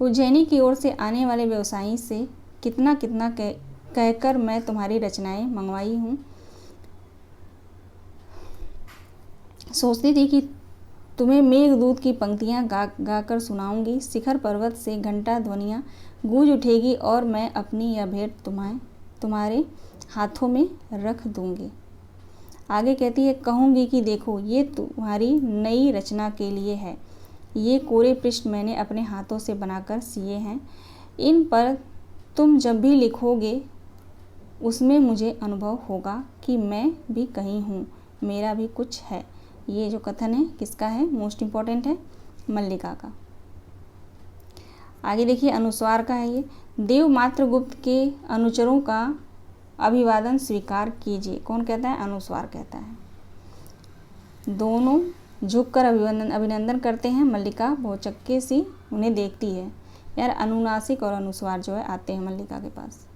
उज्जैनी की ओर से आने वाले व्यवसायी से कितना कितना कहकर मैं तुम्हारी रचनाएं मंगवाई हूँ। सोचती थी कि तुम्हें मेघदूत की पंक्तियाँ गा कर सुनाऊंगी। शिखर पर्वत से घंटा ध्वनियाँ गूंज उठेगी और मैं अपनी यह भेंट तुम्हारे हाथों में रख दूंगी। आगे कहती है, कहूँगी कि देखो ये तुम्हारी नई रचना के लिए है। ये कोरे पृष्ठ मैंने अपने हाथों से बनाकर सिए हैं। इन पर तुम जब भी लिखोगे उसमें मुझे अनुभव होगा कि मैं भी कहीं हूँ, मेरा भी कुछ है। ये जो कथन है किसका है? मोस्ट इम्पॉर्टेंट है मल्लिका का। आगे देखिए अनुस्वार का है ये। देवमात्रगुप्त के अनुचरों का अभिवादन स्वीकार कीजिए। कौन कहता है? अनुस्वार कहता है। दोनों झुककर अभिनंदन करते हैं। मल्लिका भौचक्के सी उन्हें देखती है। यार अनुनासिक और अनुस्वार जो है आते हैं मल्लिका के पास।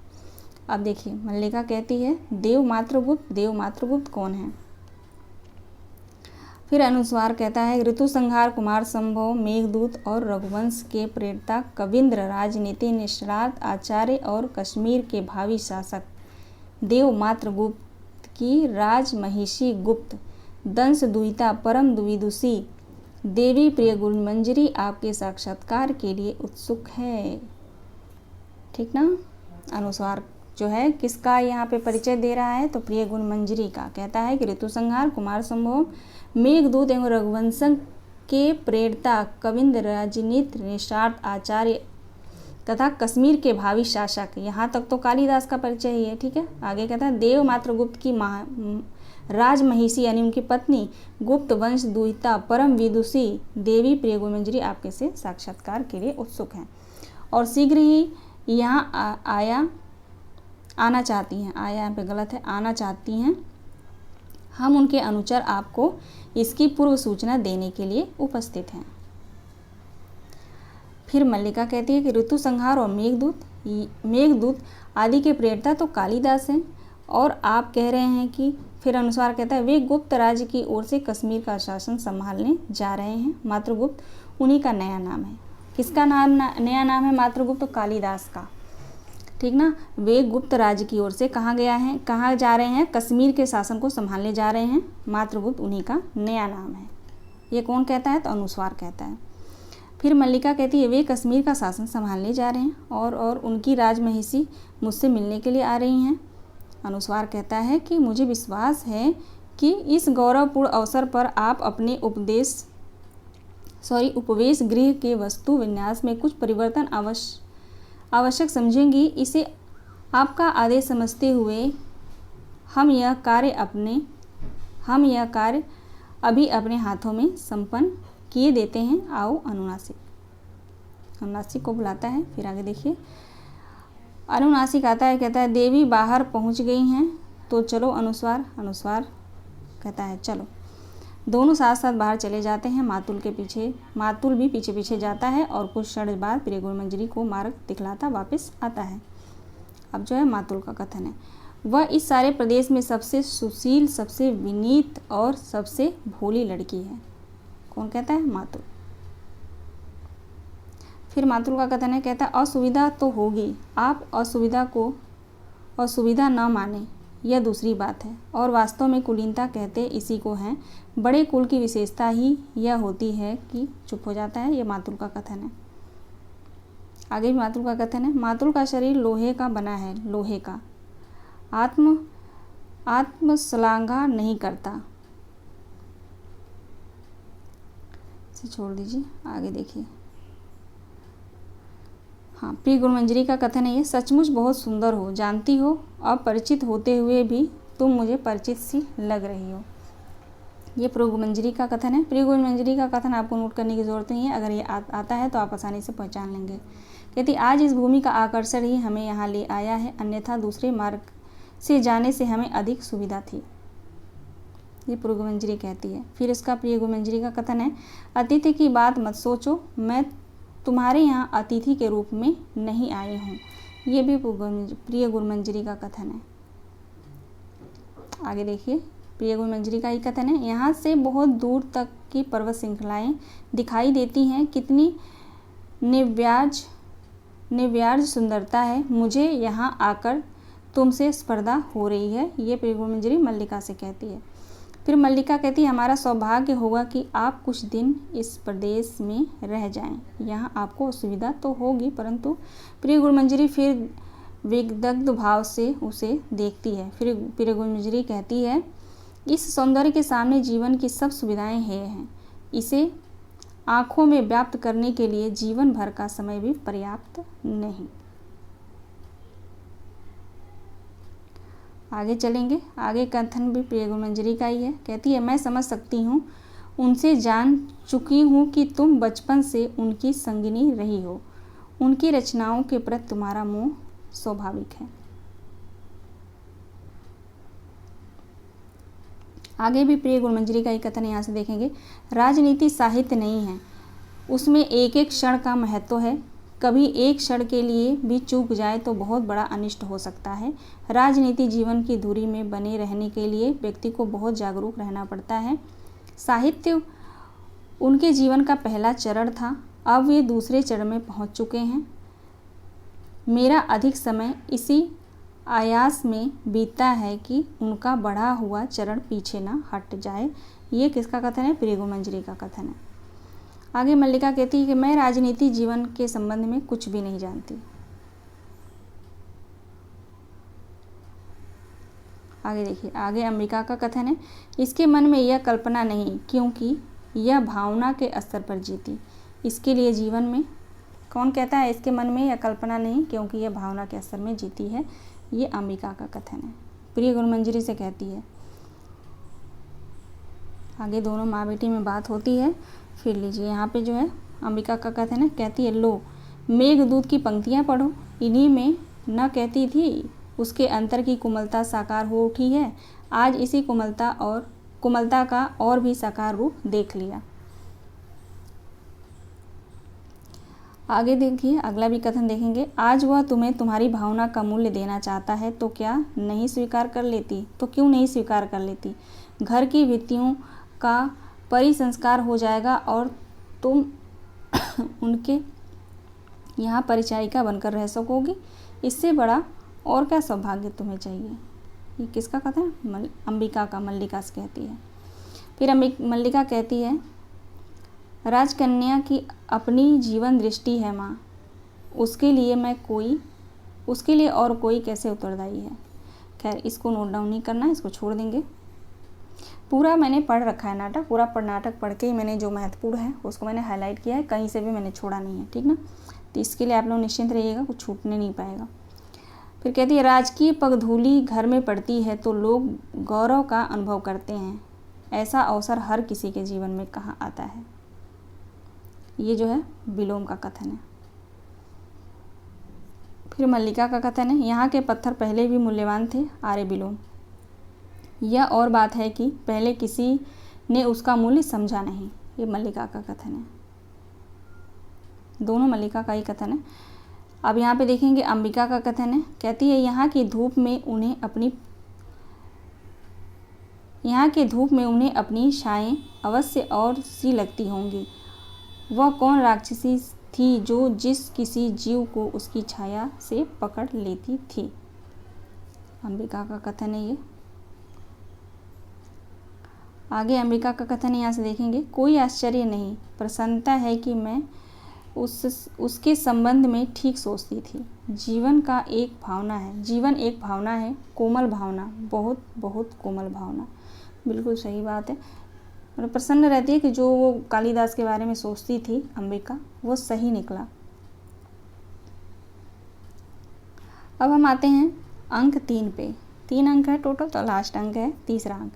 अब देखिए मल्लिका कहती है देवमात्रगुप्त। देवमात्रगुप्त कौन है? फिर अनुस्वार कहता है ऋतु संहार, कुमार संभव, मेघदूत और रघुवंश के प्रेरता, कविंद्र, राजनीति निष्णात, आचार्य और कश्मीर के भावी शासक देवमात्रगुप्त की राजमहिषी गुप्त, दंश दुहिता, परम विदुषी देवी प्रिय गुणमंजरी आपके साक्षात्कार के लिए उत्सुक है। ठीक ना? अनुस्वार जो है किसका यहाँ पे परिचय दे रहा है? तो प्रिय गुणमंजरी का। कहता है कि ऋतु संहार, कुमार संभव, मेघदूत एवं रघुवंश के प्रेरता, कविंद्र, राजनीति निष्णात, आचार्य तथा कश्मीर के भावी शासक। यहाँ तक तो कालिदास का परिचय ही है। ठीक है। आगे कहता है देवमात्रगुप्त की राजमहिषी यानी उनकी पत्नी, गुप्त वंश दुहिता, परम विदुषी देवी प्रिय गुणमंजरी आपके से साक्षात्कार के लिए उत्सुक हैं और शीघ्र ही यहाँ आना चाहती हैं। आया यहाँ पे गलत है, आना चाहती हैं। हम उनके अनुचर आपको इसकी पूर्व सूचना देने के लिए उपस्थित हैं। फिर मल्लिका कहती है कि ऋतु संहार और मेघदूत आदि के प्रेरता तो कालिदास हैं और आप कह रहे हैं कि फिर अनुस्वार कहता है वे गुप्त राज्य की ओर से कश्मीर का शासन संभालने जा रहे हैं। मात्रगुप्त उन्हीं का नया नाम है। किसका नया नाम है? मात्रगुप्त कालिदास का। ठीक ना? वे गुप्त राज्य की ओर से कहाँ जा रहे हैं? कश्मीर के शासन को संभालने जा रहे हैं। मात्रगुप्त उन्हीं का नया नाम है। ये कौन कहता है? तो अनुस्वार कहता है। फिर मल्लिका कहती है वे कश्मीर का शासन संभालने जा रहे हैं और उनकी राजमहिषी मुझसे मिलने के लिए आ रही हैं। अनुस्वार कहता है कि मुझे विश्वास है कि इस गौरवपूर्ण अवसर पर आप अपने उपवेश गृह के वस्तु विन्यास में कुछ परिवर्तन आवश्यक समझेंगी। इसे आपका आदेश समझते हुए हम यह कार्य अभी अपने हाथों में संपन्न किए देते हैं। आओ। अनुनासिक को बुलाता है। फिर आगे देखिए अनुनासिक आता है, कहता है देवी बाहर पहुंच गई हैं तो चलो। अनुस्वार कहता है चलो। दोनों साथ साथ बाहर चले जाते हैं। मातुल भी पीछे पीछे जाता है और कुछ क्षण बाद प्रिय गुणमंजरी को मार्ग दिखलाता वापस आता है। अब जो है मातुल का कथन है, वह इस सारे प्रदेश में सबसे सुशील, सबसे विनीत और सबसे भोली लड़की है। कौन कहता है? मातुल। फिर मातुल का कथन है, कहता है असुविधा तो होगी, आप असुविधा न माने यह दूसरी बात है और वास्तव में कुलीनता कहते इसी को हैं। बड़े कुल की विशेषता ही यह होती है कि चुप हो जाता है। यह मातुल का कथन है। आगे भी मातुल का कथन है, मातुल का शरीर लोहे का बना है, लोहे का, आत्मश्लाघा नहीं करता। इसे छोड़ दीजिए, आगे देखिए। हाँ, प्रिय गुणमंजरी का कथन है ये, सचमुच बहुत सुंदर हो, जानती हो अपरिचित होते हुए भी तुम मुझे परिचित सी लग रही हो। ये प्रिय गुणमंजरी का कथन है। प्रिय गुणमंजरी का कथन आपको नोट करने की ज़रूरत नहीं है, अगर ये आता है तो आप आसानी से पहचान लेंगे। कहती आज इस भूमि का आकर्षण ही हमें यहाँ ले आया है, अन्यथा दूसरे मार्ग से जाने से हमें अधिक सुविधा थी। ये प्रिय गुणमंजरी कहती है। फिर इसका प्रिय गुणमंजरी का कथन है, अतिथि की बात मत सोचो, मैं तुम्हारे यहाँ अतिथि के रूप में नहीं आई हूँ। ये भी प्रिय गुणमंजरी का कथन है। आगे देखिए प्रिय गुणमंजरी का ही कथन है। यहाँ से बहुत दूर तक की पर्वत श्रृंखलाएं दिखाई देती हैं, कितनी निर्व्याज सुंदरता है, मुझे यहाँ आकर तुमसे स्पर्धा हो रही है। ये प्रिय गुणमंजरी मल्लिका से कहती है। फिर मल्लिका कहती है, हमारा सौभाग्य होगा कि आप कुछ दिन इस प्रदेश में रह जाएं। यहाँ आपको असुविधा तो होगी, परंतु प्रिय गुणमंजरी फिर विदग्ध भाव से उसे देखती है। फिर प्रिय गुणमंजरी कहती है, इस सौंदर्य के सामने जीवन की सब सुविधाएं हैं, इसे आँखों में व्याप्त करने के लिए जीवन भर का समय भी पर्याप्त नहीं। आगे चलेंगे। आगे कथन भी प्रिय गुणमंजरी का ही है। कहती है, मैं समझ सकती हूँ, उनसे जान चुकी हूँ कि तुम बचपन से उनकी संगिनी रही हो, उनकी रचनाओं के प्रति तुम्हारा मोह स्वाभाविक है। आगे भी प्रिय गुणमंजरी का ही कथन यहाँ से देखेंगे। राजनीति साहित्य नहीं है, उसमें एक एक क्षण का महत्व है, कभी एक क्षण के लिए भी चूक जाए तो बहुत बड़ा अनिष्ट हो सकता है। राजनीति जीवन की धुरी में बने रहने के लिए व्यक्ति को बहुत जागरूक रहना पड़ता है। साहित्य उनके जीवन का पहला चरण था, अब वे दूसरे चरण में पहुंच चुके हैं। मेरा अधिक समय इसी आयास में बीतता है कि उनका बढ़ा हुआ चरण पीछे ना हट जाए। ये किसका कथन है? प्रिय गुणमंजरी का कथन है। आगे मल्लिका कहती है कि मैं राजनीति जीवन के संबंध में कुछ भी नहीं जानती। आगे देखिए, आगे अंबिका का कथन है, इसके मन में यह कल्पना नहीं, क्योंकि यह भावना के स्तर पर जीती। इसके लिए जीवन में, कौन कहता है इसके मन में यह कल्पना नहीं, क्योंकि यह भावना के स्तर में जीती है? ये अंबिका का कथन है, प्रिय गुणमंजरी से कहती है। आगे दोनों माँ बेटी में बात होती है। फिर लीजिए यहाँ पे जो है अंबिका का कथन है। कहती है, लो मेघदूत की पंक्तियाँ पढ़ो, इन्हीं में न कहती थी उसके अंतर की कोमलता साकार हो उठी है, आज इसी कोमलता का और भी साकार रूप देख लिया। आगे देखिए, अगला भी कथन देखेंगे। आज वह तुम्हें तुम्हारी भावना का मूल्य देना चाहता है तो क्या नहीं स्वीकार कर लेती? तो क्यों नहीं स्वीकार कर लेती? घर की भित्तियों का परिसंस्कार हो जाएगा और तुम उनके यहाँ परिचारिका बनकर रह सकोगी। इससे बड़ा और क्या सौभाग्य तुम्हें चाहिए? ये किसका कथन है? अंबिका का, मल्लिका से कहती है। फिर मल्लिका कहती है, राजकन्या की अपनी जीवन दृष्टि है माँ, उसके लिए और कोई कैसे उत्तरदायी है? खैर, इसको नोट डाउन नहीं करना है, इसको छोड़ देंगे। पूरा मैंने पढ़ रखा है नाटक, पूरा नाटक पढ़ के ही मैंने जो महत्वपूर्ण है उसको मैंने हाईलाइट किया है, कहीं से भी मैंने छोड़ा नहीं है, ठीक ना। तो इसके लिए आप लोग निश्चिंत रहिएगा, कुछ छूटने नहीं पाएगा। फिर कहती है, राजकीय पगधूली घर में पड़ती है तो लोग गौरव का अनुभव करते हैं, ऐसा अवसर हर किसी के जीवन में कहाँ आता है। ये जो है विलोम का कथन है। फिर मल्लिका का कथन है, यहाँ के पत्थर पहले भी मूल्यवान थे आर्य विलोम। यह और बात है कि पहले किसी ने उसका मूल्य समझा नहीं। ये मल्लिका का कथन है, दोनों मल्लिका का ही कथन है। अब यहाँ पे देखेंगे अंबिका का कथन है। कहती है, यहाँ की धूप में उन्हें अपनी छाएं अवश्य और सी लगती होंगी। वह कौन राक्षसी थी जो जिस किसी जीव को उसकी छाया से पकड़ लेती थी? अंबिका का कथन है ये। आगे अंबिका का कथन यहाँ से देखेंगे, कोई आश्चर्य नहीं, प्रसन्नता है कि मैं उसके संबंध में ठीक सोचती थी। जीवन एक भावना है, कोमल भावना, बहुत बहुत कोमल भावना। बिल्कुल सही बात है। और प्रसन्न रहती है कि जो वो कालिदास के बारे में सोचती थी अंबिका, वो सही निकला। अब हम आते हैं अंक 3 पे। 3 अंक है टोटल, तो लास्ट अंक है तीसरा अंक।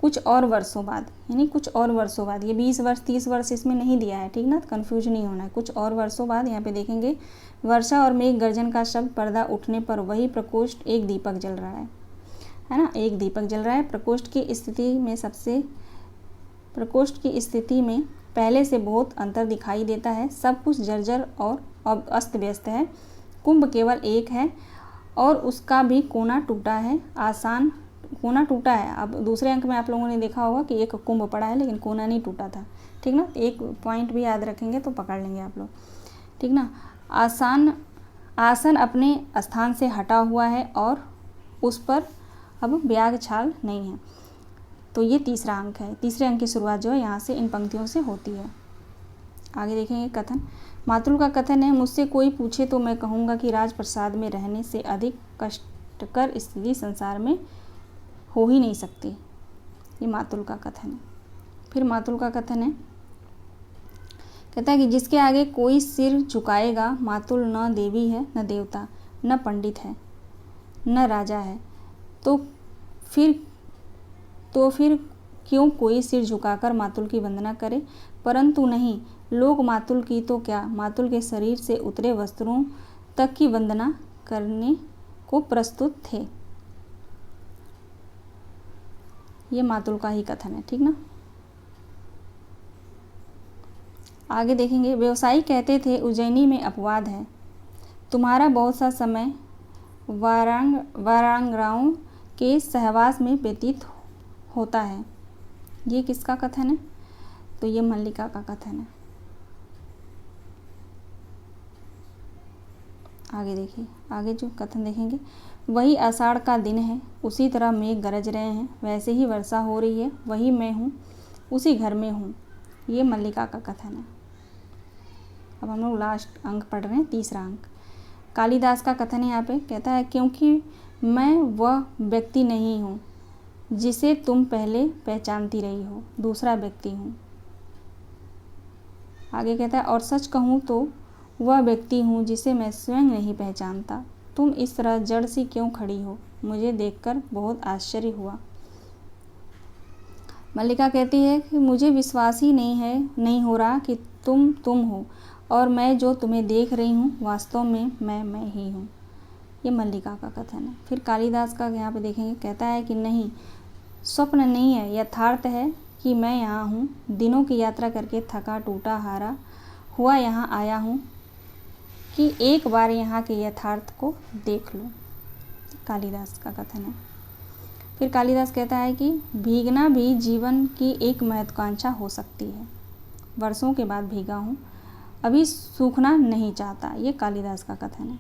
कुछ और वर्षों बाद, यानी कुछ और वर्षों बाद, ये 20 वर्ष 30 वर्ष इसमें नहीं दिया है, ठीक ना, कंफ्यूज नहीं होना है। कुछ और वर्षों बाद यहाँ पे देखेंगे, वर्षा और मेघ गर्जन का शब्द, पर्दा उठने पर वही प्रकोष्ठ, एक दीपक जल रहा है ना, एक दीपक जल रहा है। प्रकोष्ठ की स्थिति में पहले से बहुत अंतर दिखाई देता है। सब कुछ जर्जर और अब अस्त व्यस्त है। कुंभ केवल एक है और उसका भी कोना टूटा है। कोना टूटा है। अब दूसरे अंक में आप लोगों ने देखा होगा कि एक कुंभ पड़ा है लेकिन कोना नहीं टूटा था, ठीक ना। एक पॉइंट भी याद रखेंगे तो पकड़ लेंगे आप लोग, ठीक ना। आसन अपने स्थान से हटा हुआ है और उस पर अब ब्याग छाल नहीं है। तो ये तीसरा अंक है। तीसरे अंक की शुरुआत जो है यहाँ से इन पंक्तियों से होती है। आगे देखेंगे कथन। मातुल का कथन है, मुझसे कोई पूछे तो मैं कहूँगा कि राजप्रसाद में रहने से अधिक कष्टकर स्थिति संसार में हो ही नहीं सकती। ये मातुल का कथन है। फिर मातुल का कथन है, कहता है कि जिसके आगे कोई सिर झुकाएगा, मातुल न देवी है न देवता, न पंडित है न राजा है, तो फिर क्यों कोई सिर झुकाकर मातुल की वंदना करे। परंतु नहीं, लोग मातुल की तो क्या, मातुल के शरीर से उतरे वस्त्रों तक की वंदना करने को प्रस्तुत थे। ये मातुल का ही कथन है, ठीक ना। आगे देखेंगे। व्यवसायी कहते थे, उज्जैनी में अपवाद है, तुम्हारा बहुत सा समय वारांगनाओं के सहवास में व्यतीत होता है। ये किसका कथन है, तो ये मल्लिका का कथन है। आगे देखिए, आगे जो कथन देखेंगे, वही आषाढ़ का दिन है, उसी तरह मेघ गरज रहे हैं, वैसे ही वर्षा हो रही है, वही मैं हूँ, उसी घर में हूँ। ये मल्लिका का कथन है। अब हम लोग लास्ट अंक पढ़ रहे हैं, तीसरा अंक। कालिदास का कथन है यहाँ पे, कहता है, क्योंकि मैं वह व्यक्ति नहीं हूँ जिसे तुम पहले पहचानती रही हो, दूसरा व्यक्ति हूँ। आगे कहता है, और सच कहूँ तो वह व्यक्ति हूँ जिसे मैं स्वयं नहीं पहचानता। तुम इस तरह जड़ सी क्यों खड़ी हो, मुझे देखकर बहुत आश्चर्य हुआ। मल्लिका कहती है कि मुझे विश्वास ही नहीं हो रहा कि तुम हो और मैं जो तुम्हें देख रही हूँ वास्तव में मैं ही हूँ। ये मल्लिका का कथन है। फिर कालिदास का यहाँ पे देखेंगे, कहता है कि नहीं, स्वप्न नहीं है, यथार्थ है कि मैं यहाँ हूँ, दिनों की यात्रा करके थका टूटा हारा हुआ यहाँ आया हूँ कि एक बार यहाँ के यथार्थ को देख लो। कालिदास का कथन है। फिर कालिदास कहता है कि भीगना भी जीवन की एक महत्वाकांक्षा हो सकती है, वर्षों के बाद भीगा हूँ, अभी सूखना नहीं चाहता। ये कालिदास का कथन है।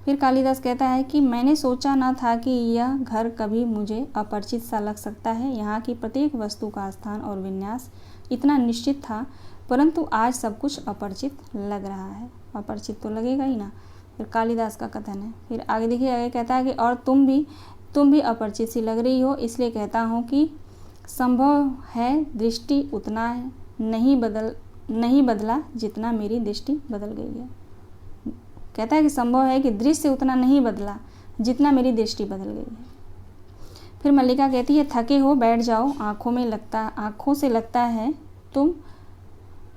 फिर कालिदास कहता है कि मैंने सोचा न था कि यह घर कभी मुझे अपरिचित सा लग सकता है, यहाँ की प्रत्येक वस्तु का स्थान और विन्यास इतना निश्चित था, परंतु आज सब कुछ अपरिचित लग रहा है। अपरिचित तो लगेगा ही ना। फिर कालिदास का कथन है। फिर आगे देखिए, आगे कहता है कि और तुम भी अपरिचित सी लग रही हो, इसलिए कहता हूँ कि संभव है दृष्टि उतना नहीं बदला जितना मेरी दृष्टि बदल गई है। कहता है कि संभव है कि दृश्य उतना नहीं बदला जितना मेरी दृष्टि बदल गई है। फिर मल्लिका कहती है, थके हो बैठ जाओ, आँखों से लगता है तुम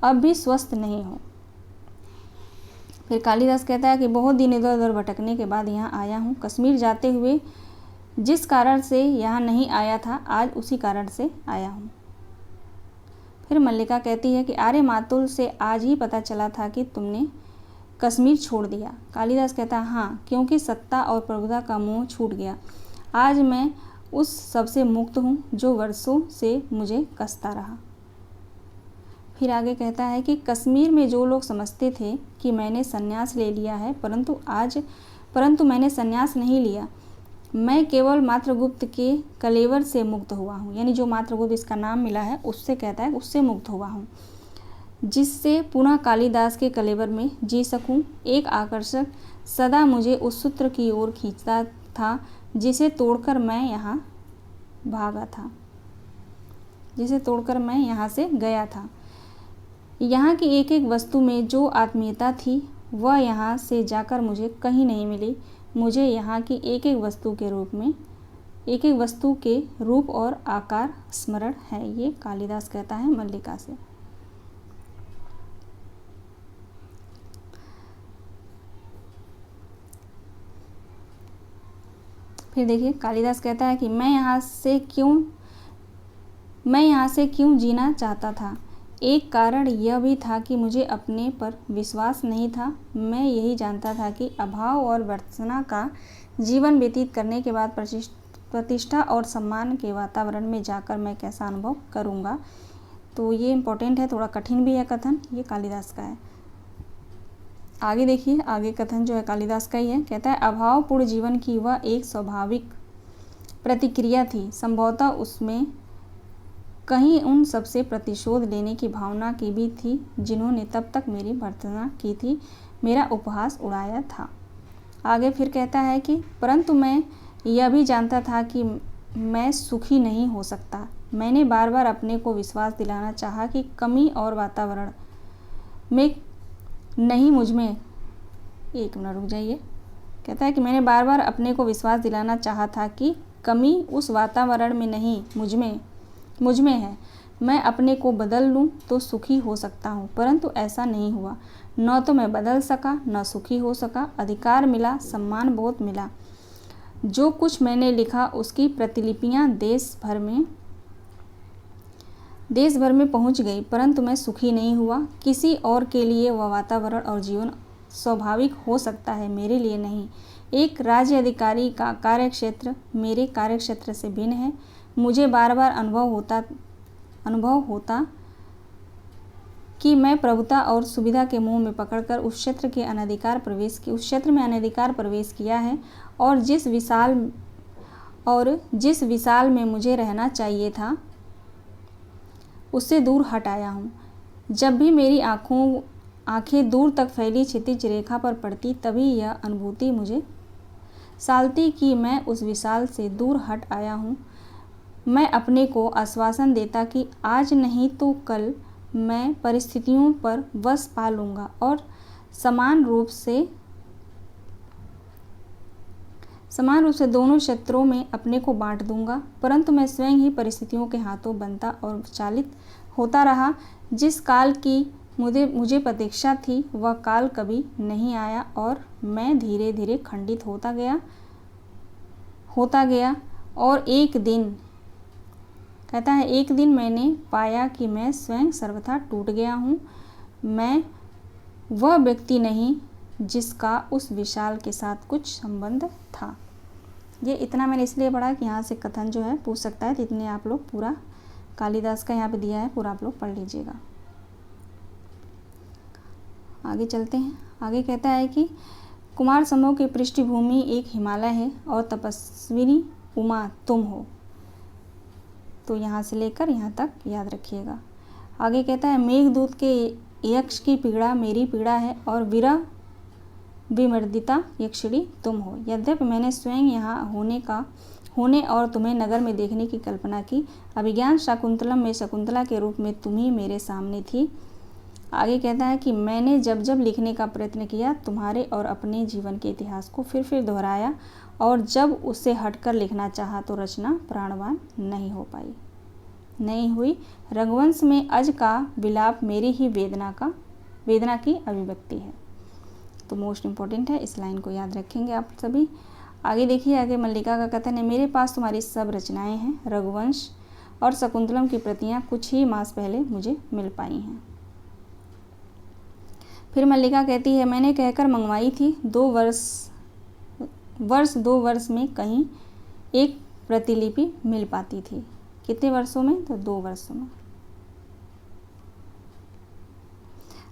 अब भी स्वस्थ नहीं हो। फिर कालिदास कहता है कि बहुत दिन इधर उधर भटकने के बाद यहाँ आया हूँ, कश्मीर जाते हुए जिस कारण से यहाँ नहीं आया था, आज उसी कारण से आया हूँ। फिर मल्लिका कहती है कि आर्य मातुल से आज ही पता चला था कि तुमने कश्मीर छोड़ दिया। कालिदास कहता है, हाँ, क्योंकि सत्ता और प्रभुता का मोह छूट गया। आज मैं उस सबसे मुक्त हूँ जो वर्षों से मुझे कसता रहा। फिर आगे कहता है कि कश्मीर में जो लोग समझते थे कि मैंने संन्यास ले लिया है, परंतु मैंने संन्यास नहीं लिया, मैं केवल मात्रगुप्त के कलेवर से मुक्त हुआ हूँ। यानी जो मात्रगुप्त इसका नाम मिला है उससे, कहता है, उससे मुक्त हुआ हूँ, जिससे पुनः कालिदास के कलेवर में जी सकूं। एक आकर्षक सदा मुझे उस सूत्र की ओर खींचता था जिसे तोड़कर मैं यहाँ से गया था। यहाँ की एक एक वस्तु में जो आत्मीयता थी वह यहाँ से जाकर मुझे कहीं नहीं मिली। मुझे यहाँ की एक एक वस्तु के रूप और आकार स्मरण है। ये कालिदास कहता है मल्लिका से। फिर देखिए, कालिदास कहता है कि मैं यहाँ से क्यों जीना चाहता था। एक कारण यह भी था कि मुझे अपने पर विश्वास नहीं था। मैं यही जानता था कि अभाव और वंचना का जीवन व्यतीत करने के बाद प्रतिष्ठा और सम्मान के वातावरण में जाकर मैं कैसा अनुभव करूँगा। तो ये इम्पोर्टेंट है, थोड़ा कठिन भी है कथन, ये कालिदास का है। आगे देखिए, आगे कथन जो है कालिदास का ही है। कहता है, अभावपूर्ण जीवन की वह एक स्वाभाविक प्रतिक्रिया थी। संभवतः उसमें कहीं उन सबसे प्रतिशोध लेने की भावना की भी थी जिन्होंने तब तक मेरी भर्त्सना की थी, मेरा उपहास उड़ाया था। आगे फिर कहता है कि परंतु मैं यह भी जानता था कि मैं सुखी नहीं हो सकता। मैंने बार बार अपने को विश्वास दिलाना चाहा कि कमी और वातावरण में नहीं, मुझ में। एक मिनट रुक जाइए। कहता है कि मैंने बार बार अपने को विश्वास दिलाना चाहा था कि कमी उस वातावरण में नहीं, मुझ में है। मैं अपने को बदल लूँ तो सुखी हो सकता हूँ, परंतु ऐसा नहीं हुआ। न तो मैं बदल सका, न सुखी हो सका। अधिकार मिला, सम्मान बहुत मिला। जो कुछ मैंने लिखा उसकी प्रतिलिपियाँ देश भर में पहुँच गई, परंतु मैं सुखी नहीं हुआ। किसी और के लिए वह वातावरण और जीवन स्वाभाविक हो सकता है, मेरे लिए नहीं। एक राज्य अधिकारी का कार्यक्षेत्र मेरे कार्यक्षेत्र से भिन्न है। मुझे बार बार अनुभव होता कि मैं प्रभुता और सुविधा के मुंह में पकड़कर उस क्षेत्र में अनधिकार प्रवेश किया है और जिस विशाल में मुझे रहना चाहिए था उससे दूर हट आया हूँ। जब भी मेरी आंखें दूर तक फैली क्षितिज रेखा पर पड़ती, तभी यह अनुभूति मुझे सालती कि मैं उस विशाल से दूर हट आया हूँ। मैं अपने को आश्वासन देता कि आज नहीं तो कल मैं परिस्थितियों पर वश पा लूँगा और समान रूप से दोनों क्षेत्रों में अपने को बांट दूंगा। परंतु मैं स्वयं ही परिस्थितियों के हाथों बनता और चालित होता रहा। जिस काल की मुझे प्रतीक्षा थी वह काल कभी नहीं आया और मैं धीरे धीरे खंडित होता गया और एक दिन, कहता है, एक दिन मैंने पाया कि मैं स्वयं सर्वथा टूट गया हूँ। मैं वह व्यक्ति नहीं जिसका उस विशाल के साथ कुछ संबंध था। ये इतना मैंने इसलिए पढ़ा कि यहाँ से कथन जो है पूछ सकता है, तो इतने आप लोग पूरा कालिदास का यहाँ पे दिया है, पूरा आप लोग पढ़ लीजिएगा। आगे चलते हैं। आगे कहता है कि कुमार समूह की पृष्ठभूमि एक हिमालय है और तपस्विनी उमा तुम हो। तो यहाँ से लेकर यहाँ तक याद रखिएगा। आगे कहता है, मेघदूत के यक्ष की पीड़ा मेरी पीड़ा है और विरह विमर्दिता यक्षिणी तुम हो। यद्यपि मैंने स्वयं यहाँ होने और तुम्हें नगर में देखने की कल्पना की, अभिज्ञान शाकुंतलम में शकुंतला के रूप में तुम ही मेरे सामने थी। आगे कहता है कि मैंने जब जब लिखने का प्रयत्न किया, तुम्हारे और अपने जीवन के इतिहास को फिर दोहराया, और जब उससे हटकर लिखना चाहा तो रचना प्राणवान नहीं हुई। रघुवंश में अज का विलाप मेरी ही वेदना की अभिव्यक्ति है। तो मोस्ट इम्पॉर्टेंट है, इस लाइन को याद रखेंगे आप सभी। आगे देखिए, आगे मल्लिका का कथन है, मेरे पास तुम्हारी सब रचनाएं हैं। रघुवंश और शकुंतलम की प्रतियां कुछ ही मास पहले मुझे मिल पाई हैं। फिर मल्लिका कहती है, मैंने कहकर मंगवाई थी, 2 वर्ष में कहीं एक प्रतिलिपि मिल पाती थी। कितने वर्षों में? तो 2 वर्षों में।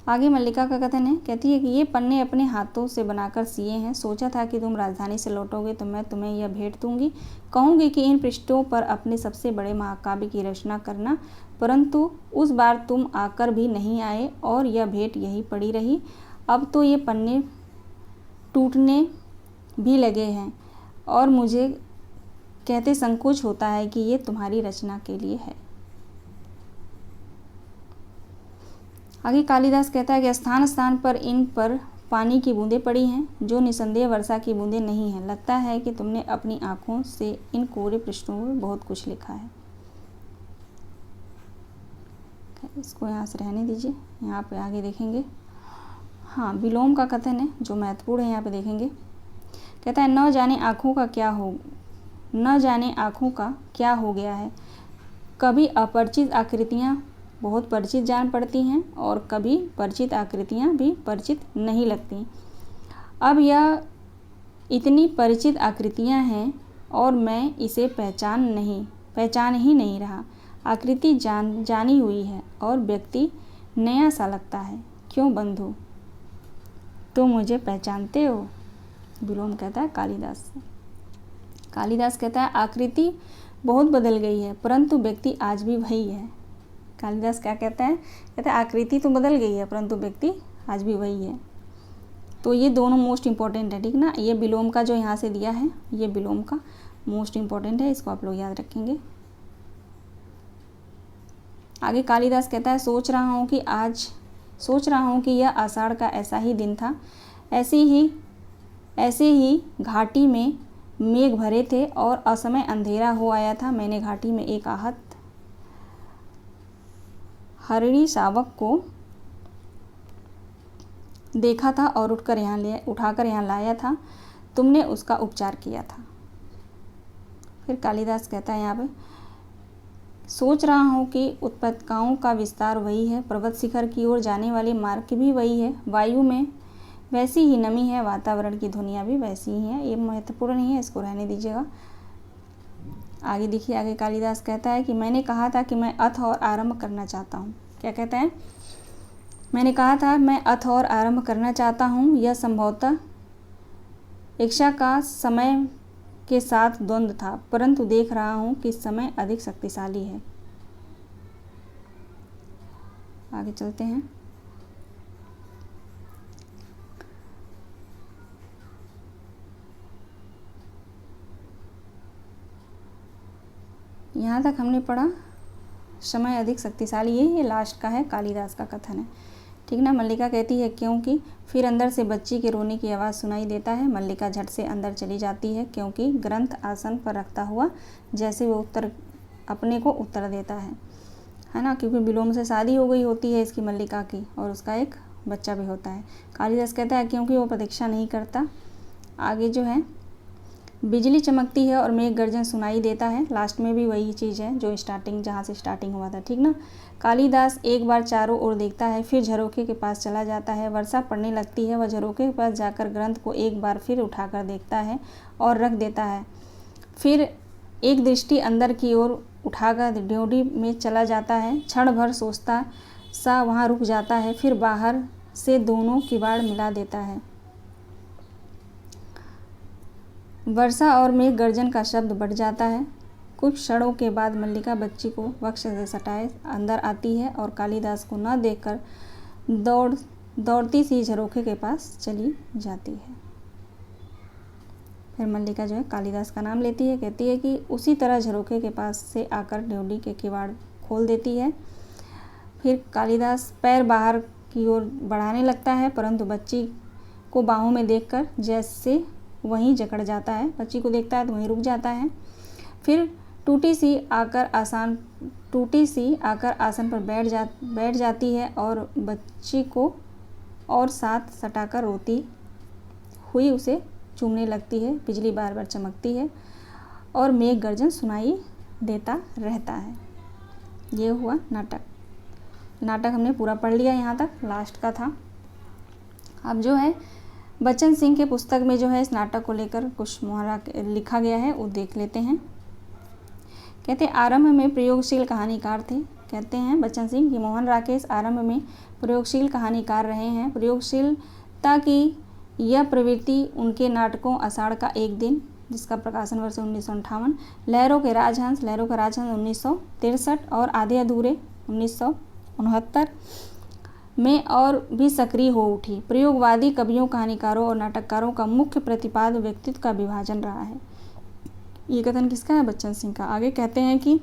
आगे मल्लिका का कथन है, कहती है कि ये पन्ने अपने हाथों से बनाकर सिए हैं। सोचा था कि तुम राजधानी से लौटोगे तो मैं तुम्हें यह भेंट दूंगी, कहूँगी कि इन पृष्ठों पर अपने सबसे बड़े महाकाव्य की रचना करना, परंतु उस बार तुम आकर भी नहीं आए और यह भेंट यही पड़ी रही। अब तो ये पन्ने टूटने भी लगे हैं और मुझे कहते संकोच होता है कि ये तुम्हारी रचना के लिए है। आगे कालिदास कहता है कि स्थान स्थान पर इन पर पानी की बूंदें पड़ी हैं, जो निसंदेह वर्षा की बूंदें नहीं हैं। लगता है कि तुमने अपनी आंखों से इन कोरे पृष्ठों में बहुत कुछ लिखा है। इसको यहाँ से रहने दीजिए, यहाँ पे आगे देखेंगे। हाँ, विलोम का कथन है जो महत्वपूर्ण है, यहाँ पे देखेंगे। कहता है, न जाने आँखों का क्या हो गया है। कभी अपरिचित आकृतियाँ बहुत परिचित जान पड़ती हैं और कभी परिचित आकृतियाँ भी परिचित नहीं लगती। अब यह इतनी परिचित आकृतियाँ हैं और मैं इसे पहचान ही नहीं रहा। आकृति जानी हुई है और व्यक्ति नया सा लगता है। क्यों बंधु, तुम मुझे पहचानते हो? विलोम कहता है कालिदास से। कालिदास कहता है आकृति बहुत बदल गई है परंतु व्यक्ति आज भी वही है। कालिदास क्या कहता है? कहता है आकृति तो बदल गई है परंतु व्यक्ति आज भी वही है। तो ये दोनों मोस्ट इम्पॉर्टेंट है, ठीक ना। ये विलोम का जो यहाँ से दिया है ये विलोम का मोस्ट इम्पॉर्टेंट है, इसको आप लोग याद रखेंगे। आगे कालिदास कहता है सोच रहा हूँ कि यह आषाढ़ का ऐसा ही दिन था, ऐसे ही घाटी में मेघ भरे थे और असमय अंधेरा हो आया था। मैंने घाटी में एक आहत हरिणी शावक को देखा था और उठाकर यहाँ लाया था। तुमने उसका उपचार किया था। फिर कालिदास कहता है यहाँ पे सोच रहा हूँ कि उत्पत्तिकाओं का विस्तार वही है, पर्वत शिखर की ओर जाने वाले मार्ग भी वही है, वायु में वैसी ही नमी है, वातावरण की ध्वनियाँ भी वैसी ही हैं। ये महत्वपूर्ण नहीं है, इसको रहने दीजिएगा। आगे देखिए, आगे कालिदास कहता है कि मैंने कहा था कि मैं अथ और आरंभ करना चाहता हूँ। क्या कहता है? मैंने कहा था मैं अथ और आरंभ करना चाहता हूँ। यह संभवतः इच्छा का समय के साथ द्वंद्व था, परंतु देख रहा हूँ कि समय अधिक शक्तिशाली है। आगे चलते हैं। यहाँ तक हमने पढ़ा समय अधिक शक्तिशाली है, ये लास्ट का है, कालिदास का कथन है, ठीक ना। मल्लिका कहती है क्योंकि फिर अंदर से बच्ची के रोने की आवाज़ सुनाई देता है। मल्लिका झट से अंदर चली जाती है क्योंकि ग्रंथ आसन पर रखता हुआ जैसे वो अपने को उत्तर देता है ना, क्योंकि विलोम से शादी हो गई होती है इसकी, मल्लिका की, और उसका एक बच्चा भी होता है। कालिदास कहता है क्योंकि वो प्रतीक्षा नहीं करता। आगे जो है बिजली चमकती है और मेघ गर्जन सुनाई देता है। लास्ट में भी वही चीज़ है जो जहाँ से स्टार्टिंग हुआ था, ठीक ना। कालिदास एक बार चारों ओर देखता है, फिर झरोखे के पास चला जाता है। वर्षा पड़ने लगती है। वह झरोखे के पास जाकर ग्रंथ को एक बार फिर उठाकर देखता है और रख देता है। फिर एक दृष्टि अंदर की ओर उठाकर ड्योढ़ी में चला जाता है। क्षण भर सोचता सा वहाँ रुक जाता है, फिर बाहर से दोनों किवाड़ मिला देता है। वर्षा और मेघ गर्जन का शब्द बढ़ जाता है। कुछ क्षणों के बाद मल्लिका बच्ची को वक्ष से सटाए अंदर आती है और कालिदास को न देखकर दौड़ती सी झरोखे के पास चली जाती है। फिर मल्लिका जो है कालिदास का नाम लेती है, कहती है कि उसी तरह झरोखे के पास से आकर ड्योढ़ी के किवाड़ खोल देती है। फिर कालिदास पैर बाहर की ओर बढ़ाने लगता है, परंतु बच्ची को बाहों में देखकर जैसे वहीं जकड़ जाता है। बच्ची को देखता है तो वहीं रुक जाता है। फिर टूटी सी आकर आसन पर बैठ जाती है और बच्ची को और साथ सटाकर रोती हुई उसे चूमने लगती है। बिजली बार बार चमकती है और मेघ गर्जन सुनाई देता रहता है। ये हुआ नाटक हमने पूरा पढ़ लिया, यहाँ तक लास्ट का था। अब जो है बच्चन सिंह के पुस्तक में जो है इस नाटक को लेकर कुछ मुहावरा लिखा गया है, वो देख लेते हैं। कहते हैं आरंभ में प्रयोगशील कहानीकार थे। कहते हैं बच्चन सिंह कि मोहन राकेश आरंभ में प्रयोगशील कहानीकार रहे हैं। प्रयोगशीलता की यह प्रवृत्ति उनके नाटकों आषाढ़ का एक दिन, जिसका प्रकाशन वर्ष 1958, लहरों का राजहंस 1963 और आधे अधूरे 1969 में और भी सक्रिय हो उठी। प्रयोगवादी कवियों, कहानीकारों और नाटककारों का मुख्य प्रतिपाद व्यक्तित्व का विभाजन रहा है। ये कथन किसका है? बच्चन सिंह का। आगे कहते हैं कि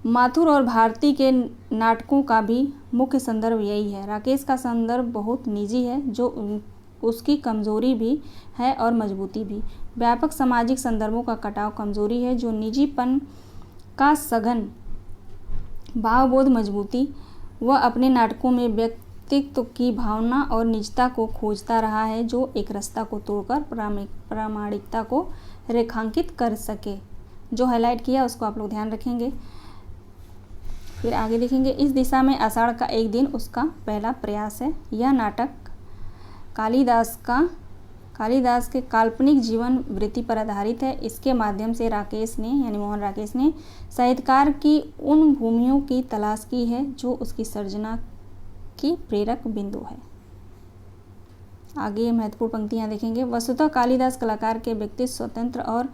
माथुर और भारती के नाटकों का भी मुख्य संदर्भ यही है। राकेश का संदर्भ बहुत निजी है, जो उसकी कमजोरी भी है और मजबूती भी। व्यापक सामाजिक संदर्भों का कटाव कमजोरी है, जो निजीपन का सघन भावबोध मजबूती। वह अपने नाटकों में व्यक्तित्व की भावना और निजता को खोजता रहा है, जो एक रास्ता को तोड़कर प्रामाणिकता को रेखांकित कर सके। जो हाईलाइट किया उसको आप लोग ध्यान रखेंगे। फिर आगे देखेंगे, इस दिशा में आषाढ़ का एक दिन उसका पहला प्रयास है। यह नाटक कालिदास के काल्पनिक जीवन वृत्ति पर आधारित है। इसके माध्यम से राकेश ने यानी मोहन राकेश ने साहित्यकार की उन भूमियों की तलाश की है जो उसकी सर्जना की प्रेरक बिंदु है। आगे महत्वपूर्ण पंक्तियाँ देखेंगे, वस्तुतः कालिदास कलाकार के व्यक्तित्व स्वतंत्र और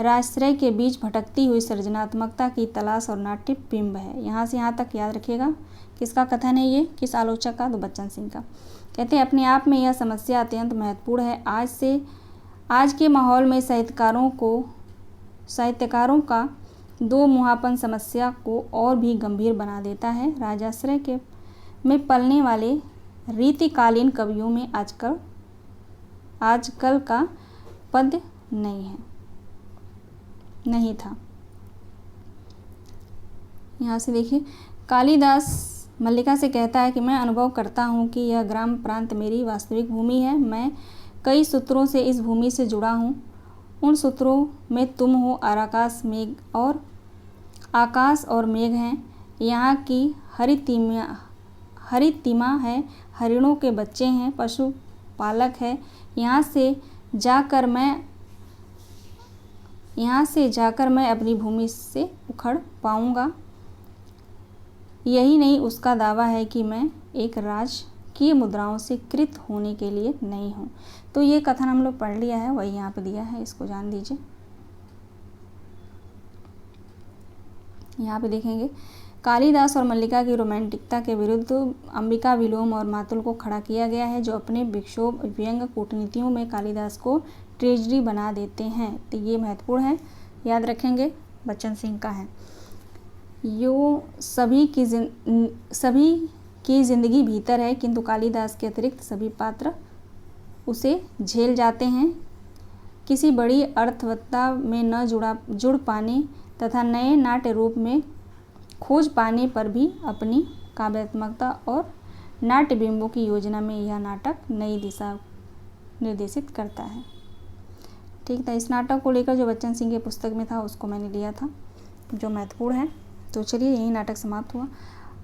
राष्ट्रय के बीच भटकती हुई सृजनात्मकता की तलाश और नाट्य बिंब है। यहाँ से यहाँ तक याद रखिएगा। किसका कथन है ये, किस आलोचक का? तो बच्चन सिंह का। कहते हैं, अपने आप में यह समस्या अत्यंत महत्वपूर्ण है। आज के माहौल में साहित्यकारों का दो मुहापन समस्या को और भी गंभीर बना देता है। राजाश्रय में पलने वाले रीतिकालीन कवियों में आजकल का पद नहीं था। यहाँ से देखिए, कालिदास मल्लिका से कहता है कि मैं अनुभव करता हूँ कि यह ग्राम प्रांत मेरी वास्तविक भूमि है। मैं कई सूत्रों से इस भूमि से जुड़ा हूँ। उन सूत्रों में तुम हो, आकाश और मेघ हैं। यहाँ की हरितिमा है, हरिणों के बच्चे हैं, पशु पालक है। यहाँ से जाकर मैं अपनी भूमि से उखड़ पाऊँगा। यही नहीं, उसका दावा है कि मैं एक राजकीय मुद्राओं से कृत होने के लिए नहीं हूँ। तो ये कथन हम लोग पढ़ लिया है, वही यहाँ पे दिया है, इसको जान दीजिए। यहाँ पे देखेंगे, कालिदास और मल्लिका की रोमांटिकता के विरुद्ध अंबिका विलोम और मातुल को खड़ा किया गया है, जो अपने विक्षोभ व्यंग कूटनीतियों में कालिदास को ट्रेजडी बना देते हैं। तो ये महत्वपूर्ण है, याद रखेंगे, बच्चन सिंह का है। यो सभी की जिंदगी भीतर है, किंतु कालिदास के अतिरिक्त सभी पात्र उसे झेल जाते हैं। किसी बड़ी अर्थवत्ता में न जुड़ पाने तथा नए नाट्य रूप में खोज पाने पर भी अपनी काव्यात्मकता और नाट्य बिंबों की योजना में यह नाटक नई दिशा निर्देशित करता है। ठीक था, इस नाटक को लेकर जो बच्चन सिंह के पुस्तक में था उसको मैंने लिया था, जो महत्वपूर्ण है। तो चलिए, यही नाटक समाप्त हुआ।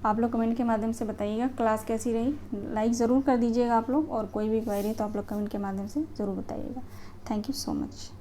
आप लोग कमेंट के माध्यम से बताइएगा क्लास कैसी रही। लाइक ज़रूर कर दीजिएगा आप लोग, और कोई भी क्वेरी तो आप लोग कमेंट के माध्यम से ज़रूर बताइएगा। Thank you so much.